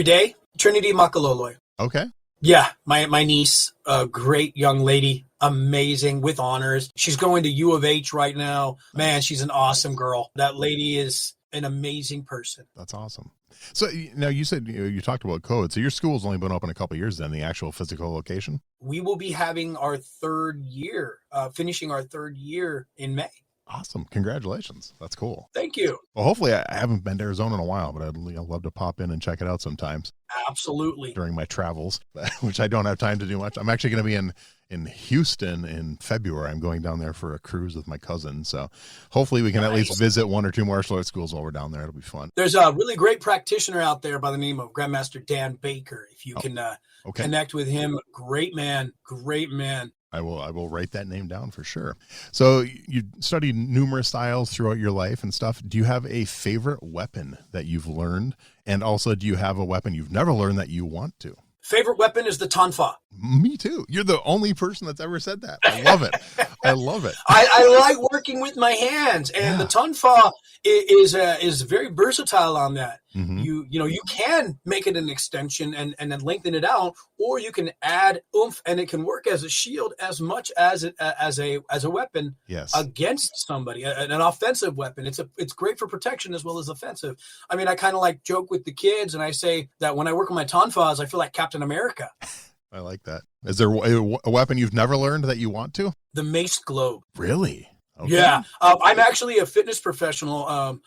B: day, Trinity Makaloloi.
C: Okay.
B: Yeah. My niece, a great young lady, amazing with honors. She's going to U of H right now. Man, she's an awesome girl. That lady is an amazing person.
C: That's awesome. So now you said you talked about code. So your school's only been open a couple of years then, the actual physical location?
B: We will be having our 3rd year, finishing our 3rd year in May.
C: Awesome. Congratulations. That's cool.
B: Thank you.
C: Well, hopefully I haven't been to Arizona in a while, but I'd love to pop in and check it out sometimes
B: Absolutely.
C: during my travels, which I don't have time to do much. I'm actually going to be in Houston in February. I'm going down there for a cruise with my cousin. So hopefully we can at least visit 1 or 2 martial arts schools while we're down there. It'll be fun.
B: There's a really great practitioner out there by the name of Grandmaster Dan Baker. If you can
C: Okay.
B: connect with him, great man.
C: I will write that name down for sure. So you studied numerous styles throughout your life and stuff. Do you have a favorite weapon that you've learned? And also, do you have a weapon you've never learned that you want to?
B: Favorite weapon is the tonfa.
C: Me too. You're the only person that's ever said that. I love it. I love it.
B: I like working with my hands, and the tonfa is very versatile on that.
C: Mm-hmm.
B: You can make it an extension and then lengthen it out, or you can add oomph, and it can work as a shield as much as a weapon against somebody, an offensive weapon. It's great for protection as well as offensive. I mean, I kind of like joke with the kids, and I say that when I work with my tonfas, I feel like Captain America.
C: I like that. Is there a weapon you've never learned that you want to?
B: The mace globe.
C: Really? Okay.
B: Yeah. I'm actually a fitness professional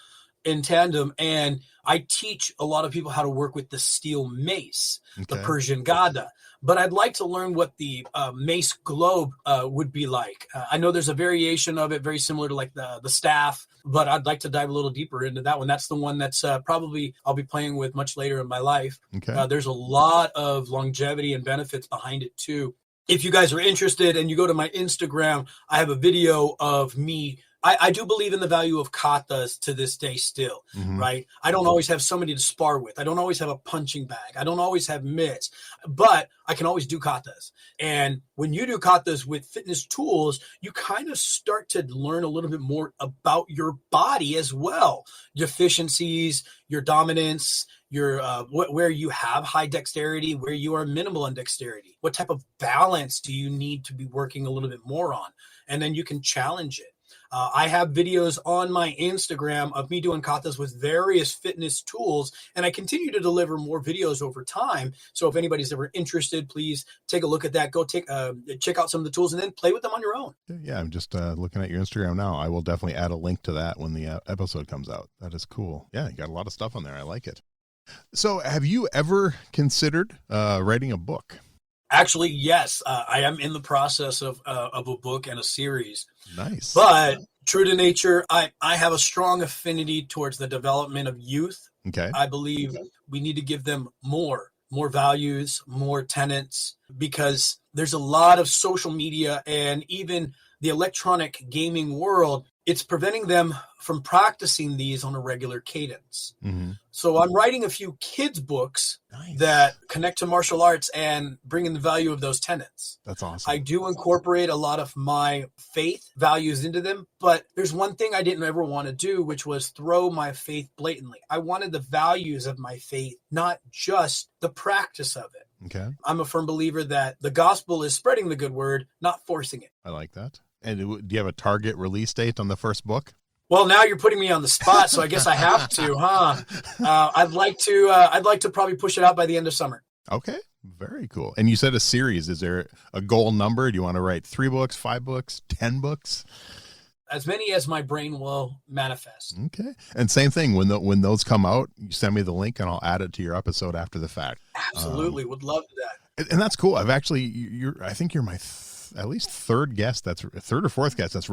B: in tandem, and I teach a lot of people how to work with the steel mace, the Persian Gada. But I'd like to learn what the mace globe would be like. I know there's a variation of it very similar to like the staff, but I'd like to dive a little deeper into that one. That's the one that's probably I'll be playing with much later in my life.
C: Okay.
B: There's a lot of longevity and benefits behind it too. If you guys are interested and you go to my Instagram, I have a video of me. I do believe in the value of katas to this day still, right? I don't always have somebody to spar with. I don't always have a punching bag. I don't always have mitts, but I can always do katas. And when you do katas with fitness tools, you kind of start to learn a little bit more about your body as well. Deficiencies, your dominance, your where you have high dexterity, where you are minimal in dexterity. What type of balance do you need to be working a little bit more on? And then you can challenge it. I have videos on my Instagram of me doing katas with various fitness tools, and I continue to deliver more videos over time. So if anybody's ever interested, please take a look at that. Go check out some of the tools and then play with them on your own.
C: Yeah, I'm just looking at your Instagram now. I will definitely add a link to that when the episode comes out. That is cool. Yeah, you got a lot of stuff on there. I like it. So have you ever considered writing a book?
B: Actually, yes. I am in the process of a book and a series.
C: Nice.
B: But true to nature, I have a strong affinity towards the development of youth.
C: Okay.
B: I believe we need to give them more values, more tenets, because there's a lot of social media and even the electronic gaming world. It's preventing them from practicing these on a regular cadence.
C: Mm-hmm.
B: So I'm writing a few kids' books
C: Nice.
B: that connect to martial arts and bring in the value of those tenets.
C: That's awesome.
B: I do incorporate a lot of my faith values into them, but there's one thing I didn't ever want to do, which was throw my faith blatantly. I wanted the values of my faith, not just the practice of it.
C: Okay.
B: I'm a firm believer that the gospel is spreading the good word, not forcing it.
C: I like that. And do you have a target release date on the first book?
B: Well, now you're putting me on the spot, so I guess I have to, huh? I'd like to probably push it out by the end of summer.
C: Okay. Very cool. And you said a series. Is there a goal number? Do you want to write 3 books, 5 books, 10 books?
B: As many as my brain will manifest.
C: Okay. And same thing, when those come out, you send me the link and I'll add it to your episode after the fact.
B: Absolutely. Would love that.
C: And that's cool. I think you're my at least third or fourth guest that's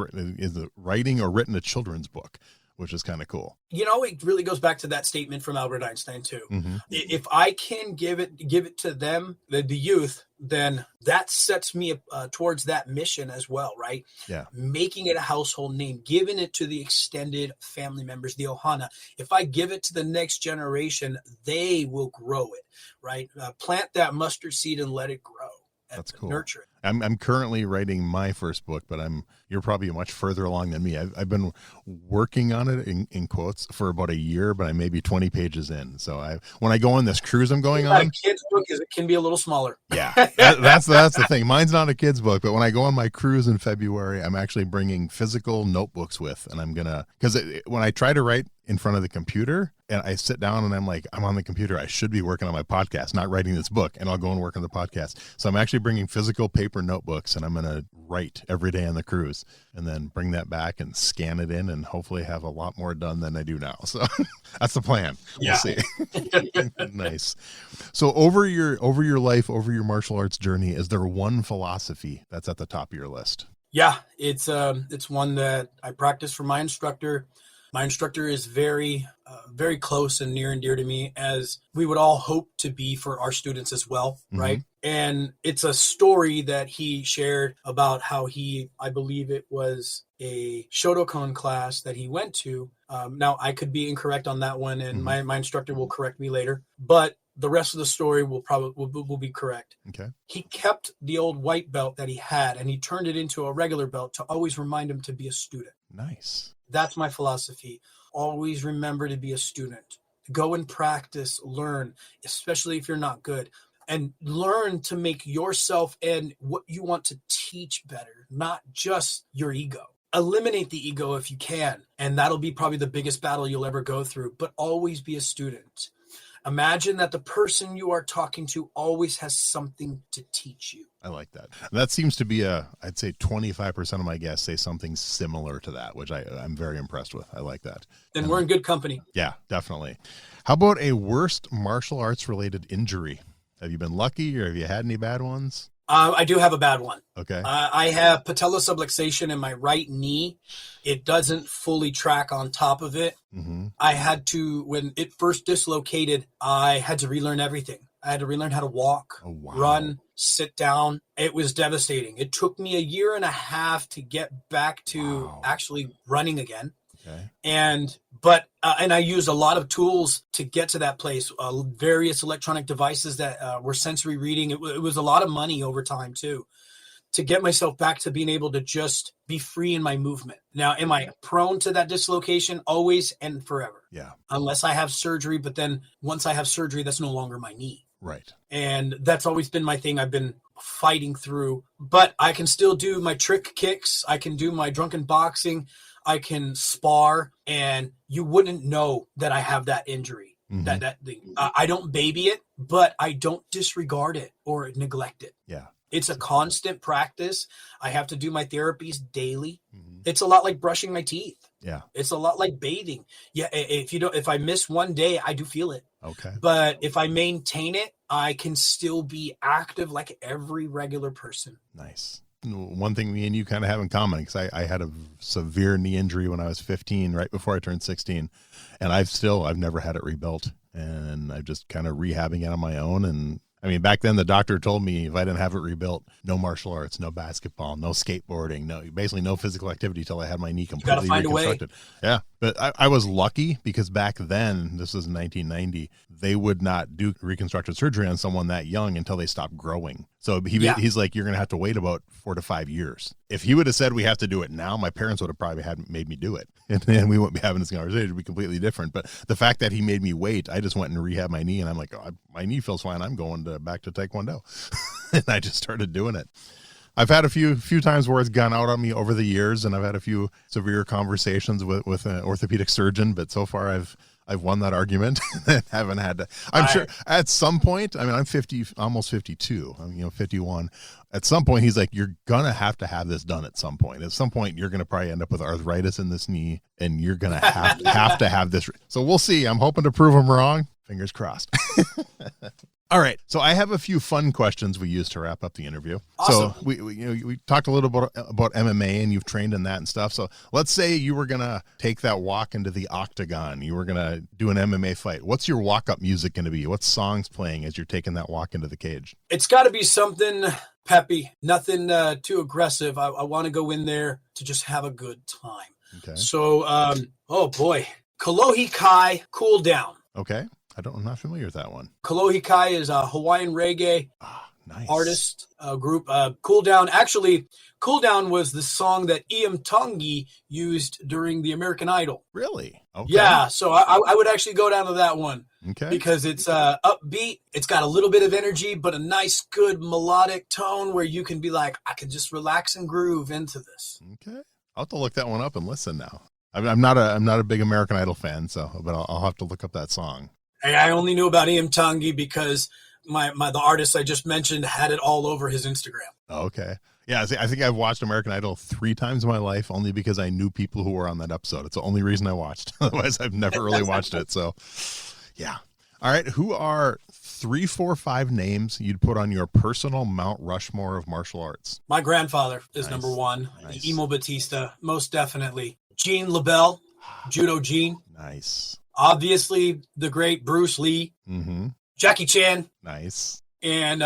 C: writing or written a children's book, which is kind of cool.
B: You know, it really goes back to that statement from Albert Einstein too.
C: Mm-hmm.
B: If I can give it to them, the youth, then that sets me towards that mission as well, right?
C: Yeah.
B: Making it a household name, giving it to the extended family members, the ohana. If I give it to the next generation, they will grow it, right? Plant that mustard seed and let it grow.
C: That's cool.
B: Nurture it.
C: I'm currently writing my first book, but you're probably much further along than me. I've been working on it in quotes for about a year, but I may be 20 pages in. So when I go on this cruise I'm going on,
B: a kid's book it can be a little smaller.
C: Yeah, that's the thing. Mine's not a kid's book, but when I go on my cruise in February, I'm actually bringing physical notebooks with, and I'm gonna, because when I try to write in front of the computer and I sit down and I'm like, I'm on the computer, I should be working on my podcast, not writing this book, and I'll go and work on the podcast. So I'm actually bringing physical paper notebooks, and I'm gonna write every day on the cruise, and then bring that back and scan it in, and hopefully have a lot more done than I do now. So that's the plan. We'll see. Nice. So over your life, over your martial arts journey, is there one philosophy that's at the top of your list?
B: Yeah, it's one that I practice for my instructor. My instructor is very close and near and dear to me, as we would all hope to be for our students as well, right? Mm-hmm. And it's a story that he shared about how I believe it was a Shotokan class that he went to. Now, I could be incorrect on that one, and mm-hmm. my instructor will correct me later, but the rest of the story will be correct.
C: Okay.
B: He kept the old white belt that he had, and he turned it into a regular belt to always remind him to be a student.
C: Nice.
B: That's my philosophy. Always remember to be a student. Go and practice, learn, especially if you're not good, and learn to make yourself and what you want to teach better, not just your ego. Eliminate the ego if you can, and that'll be probably the biggest battle you'll ever go through, but always be a student. Imagine that the person you are talking to always has something to teach you.
C: I like that. That seems to be I'd say 25% of my guests say something similar to that, which I'm very impressed with. I like that.
B: Then we're in good company.
C: Yeah, definitely. How about a worst martial arts related injury? Have you been lucky, or have you had any bad ones?
B: I do have a bad one.
C: Okay.
B: I have patella subluxation in my right knee. It doesn't fully track on top of it.
C: Mm-hmm.
B: I had to, when it first dislocated, I had to relearn everything. I had to relearn how to walk, run, sit down. It was devastating. It took me 1.5 years to get back to actually running again.
C: Okay.
B: And I used a lot of tools to get to that place, various electronic devices that were sensory reading. It was a lot of money over time too, to get myself back to being able to just be free in my movement. Now, am I prone to that dislocation? Always and forever.
C: Yeah.
B: Unless I have surgery, but then once I have surgery, that's no longer my knee.
C: Right.
B: And that's always been my thing. I've been fighting through, but I can still do my trick kicks. I can do my drunken boxing. I can spar, and you wouldn't know that I have that injury. That thing. I don't baby it, but I don't disregard it or neglect it.
C: Yeah.
B: It's a constant practice. I have to do my therapies daily. It's a lot like brushing my teeth.
C: Yeah.
B: It's a lot like bathing. Yeah. If I miss one day, I do feel it.
C: Okay.
B: But if I maintain it, I can still be active like every regular person.
C: Nice. One thing me and you kind of have in common, because I had a severe knee injury when I was 15, right before I turned 16. And I've never had it rebuilt. And I'm just kind of rehabbing it on my own. And I mean, back then the doctor told me if I didn't have it rebuilt, no martial arts, no basketball, no skateboarding, basically no physical activity till I had my knee completely reconstructed. Yeah. But I was lucky because back then, this was 1990, they would not do reconstructive surgery on someone that young until they stopped growing. So he's like, you're going to have to wait about 4 to 5 years. If he would have said we have to do it now, my parents would have probably made me do it. And then we wouldn't be having this conversation. It would be completely different. But the fact that he made me wait, I just went and rehabbed my knee, and I'm like, oh, my knee feels fine. I'm going back to Taekwondo. And I just started doing it. I've had a few times where it's gone out on me over the years, and I've had a few severe conversations with an orthopedic surgeon, but so far I've won that argument. Haven't had to. I'm sure at some point, I mean, I'm 50, almost 52. I'm 51. At some point, he's like, you're gonna have to have this done at some point. At some point, you're gonna probably end up with arthritis in this knee, and you're gonna have to have this. So we'll see. I'm hoping to prove him wrong. Fingers crossed. All right. So I have a few fun questions we use to wrap up the interview.
B: Awesome.
C: So we talked a little bit about MMA, and you've trained in that and stuff. So let's say you were going to take that walk into the octagon. You were going to do an MMA fight. What's your walk-up music going to be? What song's playing as you're taking that walk into the cage?
B: It's got to be something peppy, nothing too aggressive. I want to go in there to just have a good time.
C: Okay.
B: So, oh boy, Kalohi Kai, Cool Down.
C: Okay. I'm not familiar with that one.
B: Kalohi Kai is a Hawaiian reggae
C: nice.
B: artist group. Cool Down. Actually, Cool Down was the song that Iam Tongi used during the American Idol.
C: Really? Okay.
B: Yeah. So I would actually go down to that one.
C: Okay.
B: Because it's upbeat. It's got a little bit of energy, but a nice, good melodic tone where you can be like, I can just relax and groove into this.
C: Okay. I'll have to look that one up and listen now. I'm not a big American Idol fan, but I'll have to look up that song.
B: I only knew about Iam Tongi because the artist I just mentioned had it all over his Instagram.
C: Okay. Yeah, I think I've watched American Idol 3 times in my life only because I knew people who were on that episode. It's the only reason I watched. Otherwise, I've never really watched it. So, yeah. All right. Who are 3, 4, 5 names you'd put on your personal Mount Rushmore of martial arts?
B: My grandfather is number 1. Nice. Emo Bautista, most definitely. Gene LaBelle, Judo Gene.
C: Nice.
B: Obviously, the great Bruce Lee, Jackie Chan.
C: Nice.
B: And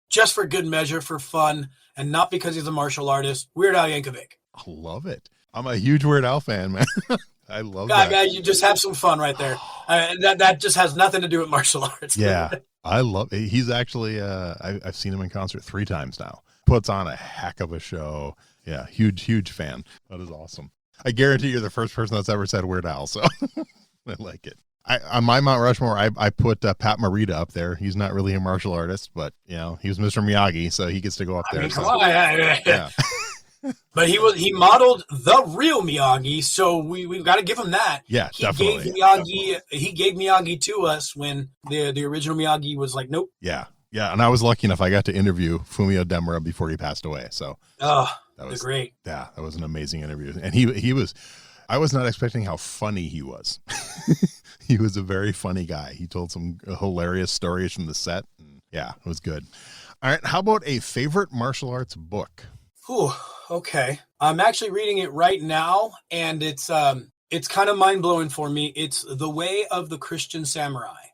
B: just for good measure, for fun, and not because he's a martial artist, Weird Al Yankovic.
C: I love it. I'm a huge Weird Al fan, man. I love that.
B: Guys, you just have some fun right there. That just has nothing to do with martial arts.
C: Yeah, I love it. He's actually, I've seen him in concert 3 times now. Puts on a heck of a show. Yeah, huge fan. That is awesome. I guarantee you're the first person that's ever said Weird Al, so... I like it. On my Mount Rushmore, I put Pat Morita up there. He's not really a martial artist, but he was Mr. Miyagi, so he gets to go up there.
B: Come on. Yeah. But he modeled the real Miyagi, so we've got to give him that.
C: Yeah, definitely.
B: He gave Miyagi to us when the original Miyagi was like, nope.
C: Yeah, and I was lucky enough. I got to interview Fumio Demura before he passed away. So
B: that was great.
C: Yeah, that was an amazing interview, and he was. I was not expecting how funny he was. He was a very funny guy. He told some hilarious stories from the set. And yeah, it was good. All right. How about a favorite martial arts book?
B: Ooh, okay. I'm actually reading it right now, and it's kind of mind-blowing for me. It's The Way of the Christian Samurai.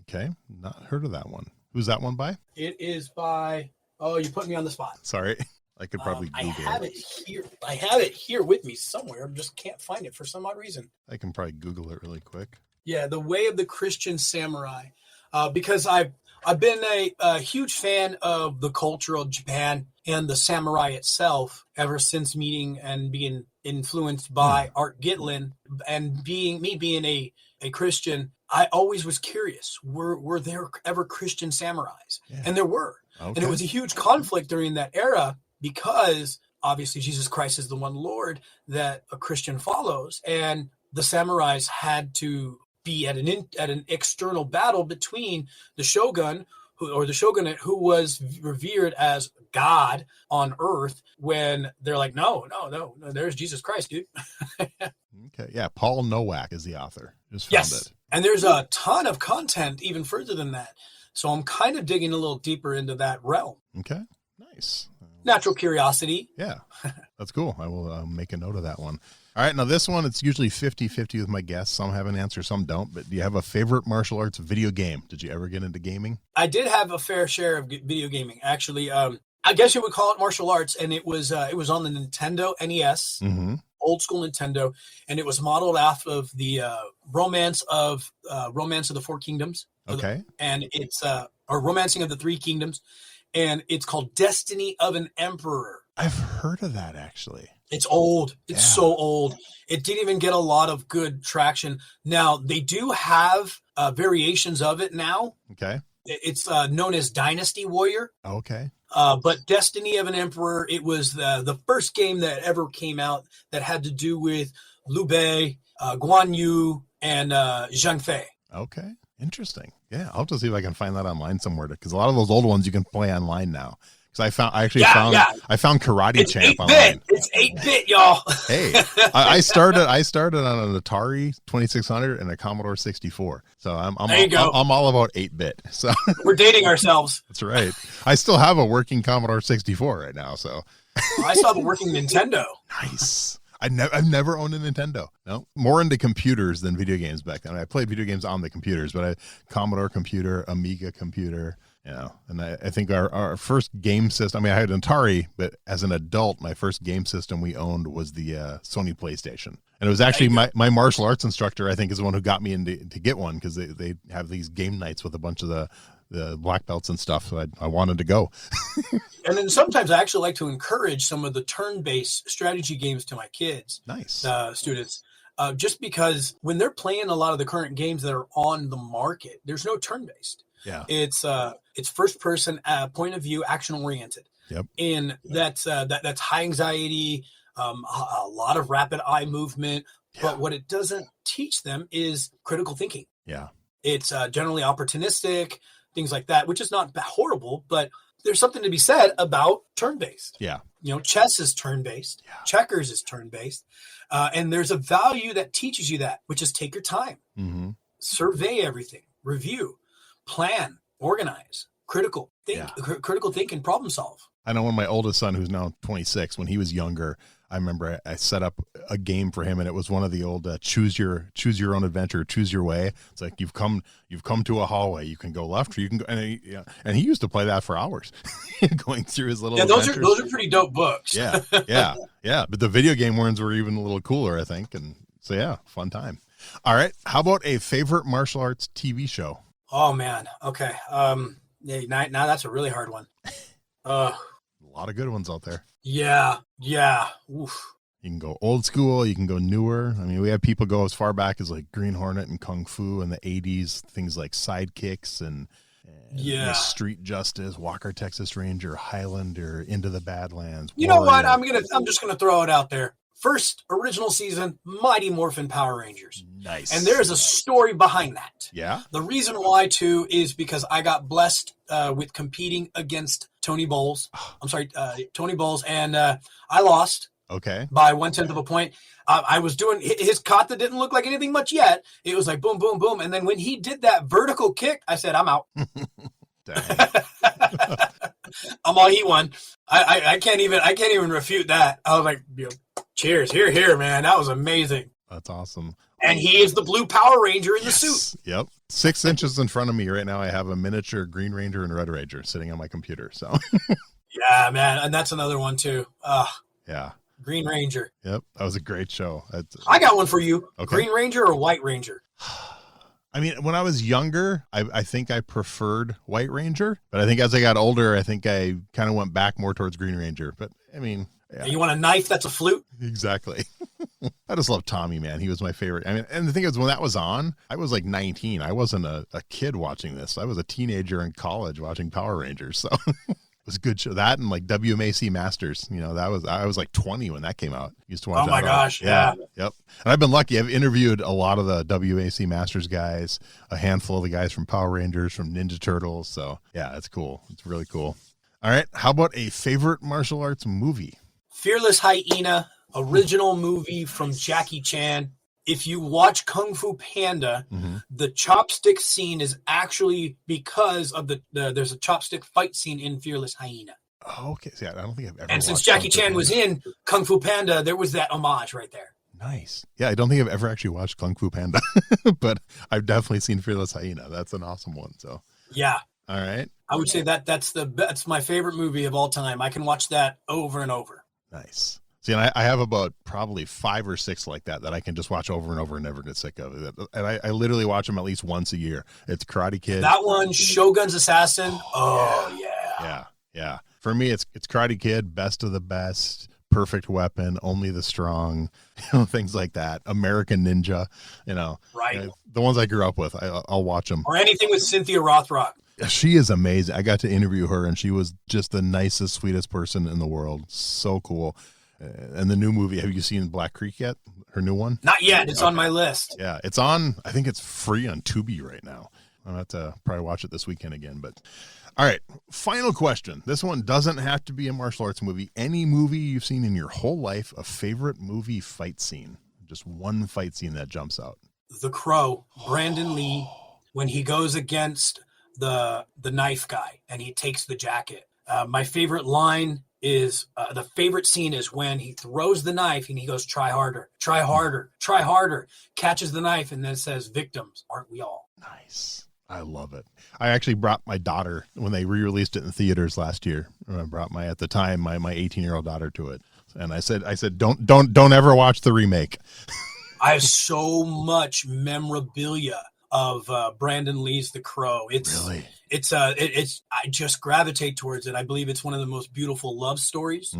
C: Okay. Not heard of that one. Who's that one by?
B: It is by, you put me on the spot.
C: Sorry. I could probably Google it.
B: I have it here with me somewhere. I just can't find it for some odd reason.
C: I can probably Google it really quick.
B: Yeah, The Way of the Christian Samurai. Because I've been a huge fan of the culture of Japan and the samurai itself ever since meeting and being influenced by Art Gitlin, and being a Christian. I always was curious, were there ever Christian samurais? Yeah. And there were. And it was a huge conflict during that era because obviously Jesus Christ is the one Lord that a Christian follows. And the samurais had to be at an external battle between the shogun the shogunate who was revered as God on earth, when they're like, no, there's Jesus Christ, dude.
C: Okay. Yeah. Paul Nowak is the author. Just found it.
B: And there's a ton of content even further than that. So I'm kind of digging a little deeper into that realm.
C: Okay. Nice.
B: Natural curiosity.
C: Yeah. That's cool. I will make a note of that one. All right. Now this one, it's usually 50-50 with my guests. Some have an answer, some don't. But do you have a favorite martial arts video game? Did you ever get into gaming?
B: I did have a fair share of video gaming, actually. I guess you would call it martial arts, and it was on the Nintendo NES, old school Nintendo, and it was modeled off of the Romance of the Four Kingdoms.
C: Okay.
B: And it's or Romancing of the Three Kingdoms, and it's called Destiny of an Emperor.
C: I've heard of that, actually.
B: It's old. It's so old. It didn't even get a lot of good traction. Now, they do have variations of it now.
C: Okay.
B: It's known as Dynasty Warrior.
C: Okay.
B: But Destiny of an Emperor, it was the first game that ever came out that had to do with Liu Bei, Guan Yu, and Zhang Fei.
C: Okay. Interesting. Yeah. I'll have to see if I can find that online somewhere, because a lot of those old ones you can play online now. Because I found Karate Champ online.
B: It's 8-bit, y'all.
C: Hey, I started on an Atari 2600 and a Commodore 64. So I'm all about 8-bit. So
B: we're dating ourselves.
C: That's right. I still have a working Commodore 64 right now. So
B: I still have a working Nintendo.
C: Nice. I've never owned a Nintendo. No, more into computers than video games back then. I played video games on the computers, but Commodore computer, Amiga computer. And I think our first game system, I had an Atari, but as an adult, my first game system we owned was the Sony PlayStation. And it was actually my martial arts instructor, I think, is the one who got me to get one, because they have these game nights with a bunch of the black belts and stuff. So I wanted to go.
B: And then sometimes I actually like to encourage some of the turn-based strategy games to my kids.
C: Nice.
B: Students. Just because when they're playing a lot of the current games that are on the market, there's no turn-based.
C: Yeah.
B: It's first person point of view, action oriented.
C: Yep.
B: And that's high anxiety, a lot of rapid eye movement. Yeah. But what it doesn't teach them is critical thinking.
C: Yeah.
B: It's generally opportunistic, things like that, which is not horrible, but there's something to be said about turn-based.
C: Yeah.
B: Chess is turn-based. Yeah. Checkers is turn-based. And there's a value that teaches you that, which is take your time, survey everything, review, plan, organize, critical think and problem solve.
C: I know when my oldest son, who's now 26, when he was younger, I remember I set up a game for him, and it was one of the old choose your own adventure, choose your way. It's like you've come to a hallway, you can go left or you can go, and he used to play that for hours, going through his little adventures.
B: Those are pretty dope books.
C: Yeah. But the video game ones were even a little cooler, I think, and so yeah, fun time. All right, how about a favorite martial arts TV show?
B: Oh man, okay. Now that's a really hard one.
C: A lot of good ones out there.
B: Yeah. Oof.
C: You can go old school, you can go newer. We have people go as far back as like Green Hornet and Kung Fu in the 80s, things like Sidekicks and Street Justice, Walker Texas Ranger, Highlander, Into the Badlands.
B: You know what? I'm just gonna throw it out there. First original season, Mighty Morphin Power Rangers.
C: Nice.
B: And there's a story behind that.
C: Yeah.
B: The reason why, too, is because I got blessed with competing against Tony Bowles. Tony Bowles, and I lost.
C: Okay.
B: By 1/10 of a point. I was doing his kata didn't look like anything much yet. It was like boom, boom, boom. And then when he did that vertical kick, I said, I'm out. He won. I can't even refute that. I was like, cheers, here, man. That was amazing.
C: That's awesome.
B: And he is the blue Power Ranger in the suit.
C: Yep. 6 inches in front of me right now, I have a miniature Green Ranger and Red Ranger sitting on my computer. So
B: yeah, man. And that's another one too.
C: Yeah.
B: Green Ranger.
C: Yep. That was a great show.
B: I got one for you.
C: Okay.
B: Green Ranger or White Ranger?
C: When I was younger, I think I preferred White Ranger, but I think as I got older, I think I kind of went back more towards Green Ranger. But yeah.
B: You want a knife that's a flute?
C: Exactly. I just love Tommy, man. He was my favorite. I mean, and the thing is, when that was on, I was like 19. I wasn't a kid watching this. I was a teenager in college watching Power Rangers. So it was a good show. That and like WMAC Masters, I was like 20 when that came out. Used to watch.
B: Oh my gosh. Yeah.
C: Yep. And I've been lucky. I've interviewed a lot of the WMAC Masters guys, a handful of the guys from Power Rangers, from Ninja Turtles. So yeah, it's cool. It's really cool. All right. How about a favorite martial arts movie?
B: Fearless Hyena, original movie from Jackie Chan. If you watch Kung Fu Panda, the chopstick scene is actually because of there's a chopstick fight scene in Fearless Hyena.
C: Oh, okay. See, I don't think I've ever.
B: And since Jackie Chan was in Kung Fu Panda, there was that homage right there.
C: Nice. Yeah, I don't think I've ever actually watched Kung Fu Panda, but I've definitely seen Fearless Hyena. That's an awesome one. So
B: yeah.
C: All right.
B: I would say that's my favorite movie of all time. I can watch that over and over.
C: Nice. See, and I have about probably 5 or 6 like that I can just watch over and over and never get sick of. And I literally watch them at least once a year. It's Karate Kid.
B: That one, Shogun's Assassin. Oh
C: yeah. Yeah. For me, it's Karate Kid, Best of the Best, Perfect Weapon, Only the Strong, things like that. American Ninja,
B: right.
C: The ones I grew up with, I'll watch them.
B: Or anything with Cynthia Rothrock.
C: She is amazing. I got to interview her, and she was just the nicest, sweetest person in the world. So cool. And the new movie, have you seen Black Creek yet? Her new one?
B: Not yet. It's on my list.
C: Yeah, it's on. I think it's free on Tubi right now. I'll have to probably watch it this weekend again. But all right, final question. This one doesn't have to be a martial arts movie. Any movie you've seen in your whole life, a favorite movie fight scene. Just one fight scene that jumps out.
B: The Crow, Brandon Lee, when he goes against the knife guy and he takes the jacket. My favorite line is the favorite scene is when he throws the knife and he goes, try harder, try harder, try harder, catches the knife and then says, victims, aren't we all?
C: Nice. I love it. I actually brought my daughter when they re-released it in theaters last year. I brought my 18-year-old daughter to it. And I said, don't ever watch the remake.
B: I have so much memorabilia of Brandon Lee's The Crow.
C: Really?
B: I just gravitate towards it. I believe it's one of the most beautiful love stories,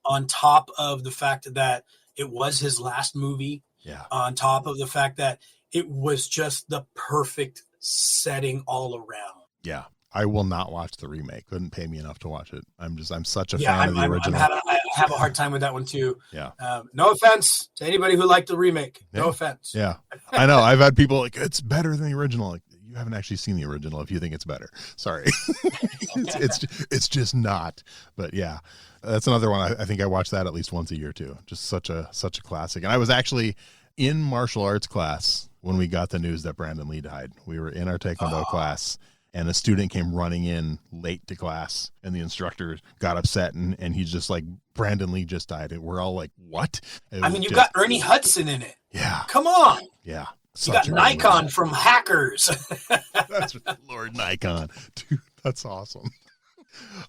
B: on top of the fact that it was his last movie, on top of the fact that it was just the perfect setting all around.
C: Yeah. I will not watch the remake. Couldn't pay me enough to watch it. I'm such a fan of the original.
B: I have a hard time with that one too.
C: Yeah.
B: No offense to anybody who liked the remake. No offense.
C: Yeah. I know. I've had people like, it's better than the original. Like, you haven't actually seen the original if you think it's better. Sorry. it's just not. But yeah, that's another one. I think I watch that at least once a year too. Just such a classic. And I was actually in martial arts class when we got the news that Brandon Lee died. We were in our Taekwondo class. And a student came running in late to class, and the instructor got upset, and he's just like, Brandon Lee just died. And we're all like, what?
B: You've got Ernie Hudson in it.
C: Yeah.
B: Come on.
C: Yeah.
B: You got Nikon from Hackers.
C: That's Lord Nikon. Dude, that's awesome.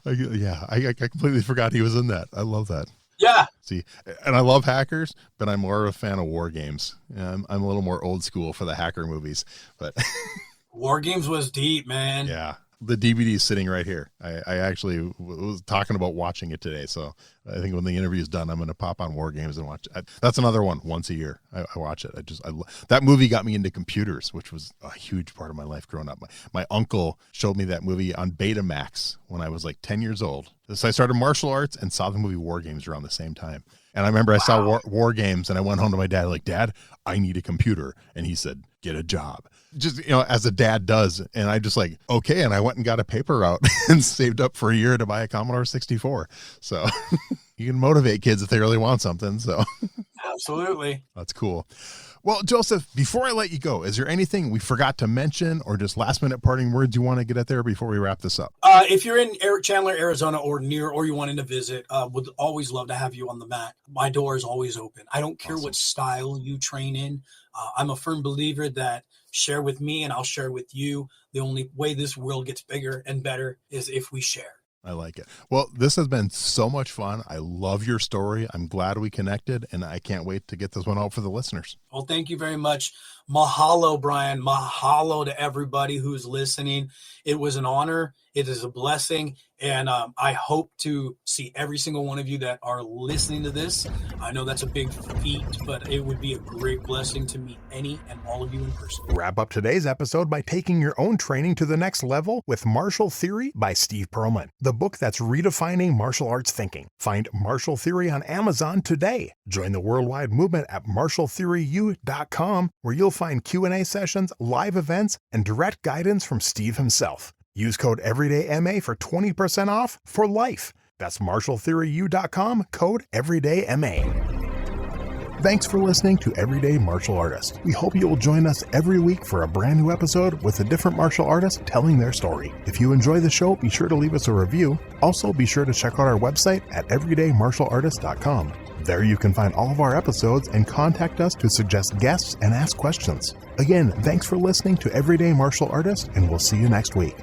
C: I completely forgot he was in that. I love that.
B: Yeah.
C: See, and I love Hackers, but I'm more of a fan of war games. I'm a little more old school for the hacker movies, but...
B: War Games was deep, man.
C: Yeah. The DVD is sitting right here. I actually was talking about watching it today. So I think when the interview is done, I'm going to pop on War Games and watch it. That's another one once a year. I watch it. That movie got me into computers, which was a huge part of my life growing up. My uncle showed me that movie on Betamax when I was like 10 years old. So I started martial arts and saw the movie War Games around the same time. And I remember I saw War Games and I went home to my dad like, Dad, I need a computer. And he said, get a job. Just, as a dad does. And I just like, okay. And I went and got a paper route and saved up for a year to buy a Commodore 64. So you can motivate kids if they really want something. So
B: absolutely.
C: That's cool. Well, Joseph, before I let you go, is there anything we forgot to mention or just last minute parting words you want to get out there before we wrap this up?
B: If you're in Chandler, Arizona or near, or you wanted to visit, would always love to have you on the mat. My door is always open. I don't care what style you train in. I'm a firm believer that share with me and I'll share with you. The only way this world gets bigger and better is if we share.
C: I like it. Well, this has been so much fun. I love your story. I'm glad we connected, and I can't wait to get this one out for the listeners.
B: Well, thank you very much. Mahalo, Brian. Mahalo to everybody who's listening. It was an honor. It is a blessing. And I hope to see every single one of you that are listening to this. I know that's a big feat, but it would be a great blessing to meet any and all of you in person.
A: Wrap up today's episode by taking your own training to the next level with Martial Theory by Steve Perlman, the book that's redefining martial arts thinking. Find Martial Theory on Amazon today. Join the worldwide movement at martialtheoryu.com, where you'll find Q&A sessions, live events, and direct guidance from Steve himself. Use code EverydayMA for 20% off for life. That's martialtheoryu.com, code EverydayMA. Thanks for listening to Everyday Martial Artist. We hope you will join us every week for a brand new episode with a different martial artist telling their story. If you enjoy the show, be sure to leave us a review. Also, be sure to check out our website at everydaymartialartist.com. There you can find all of our episodes and contact us to suggest guests and ask questions. Again, thanks for listening to Everyday Martial Artist, and we'll see you next week.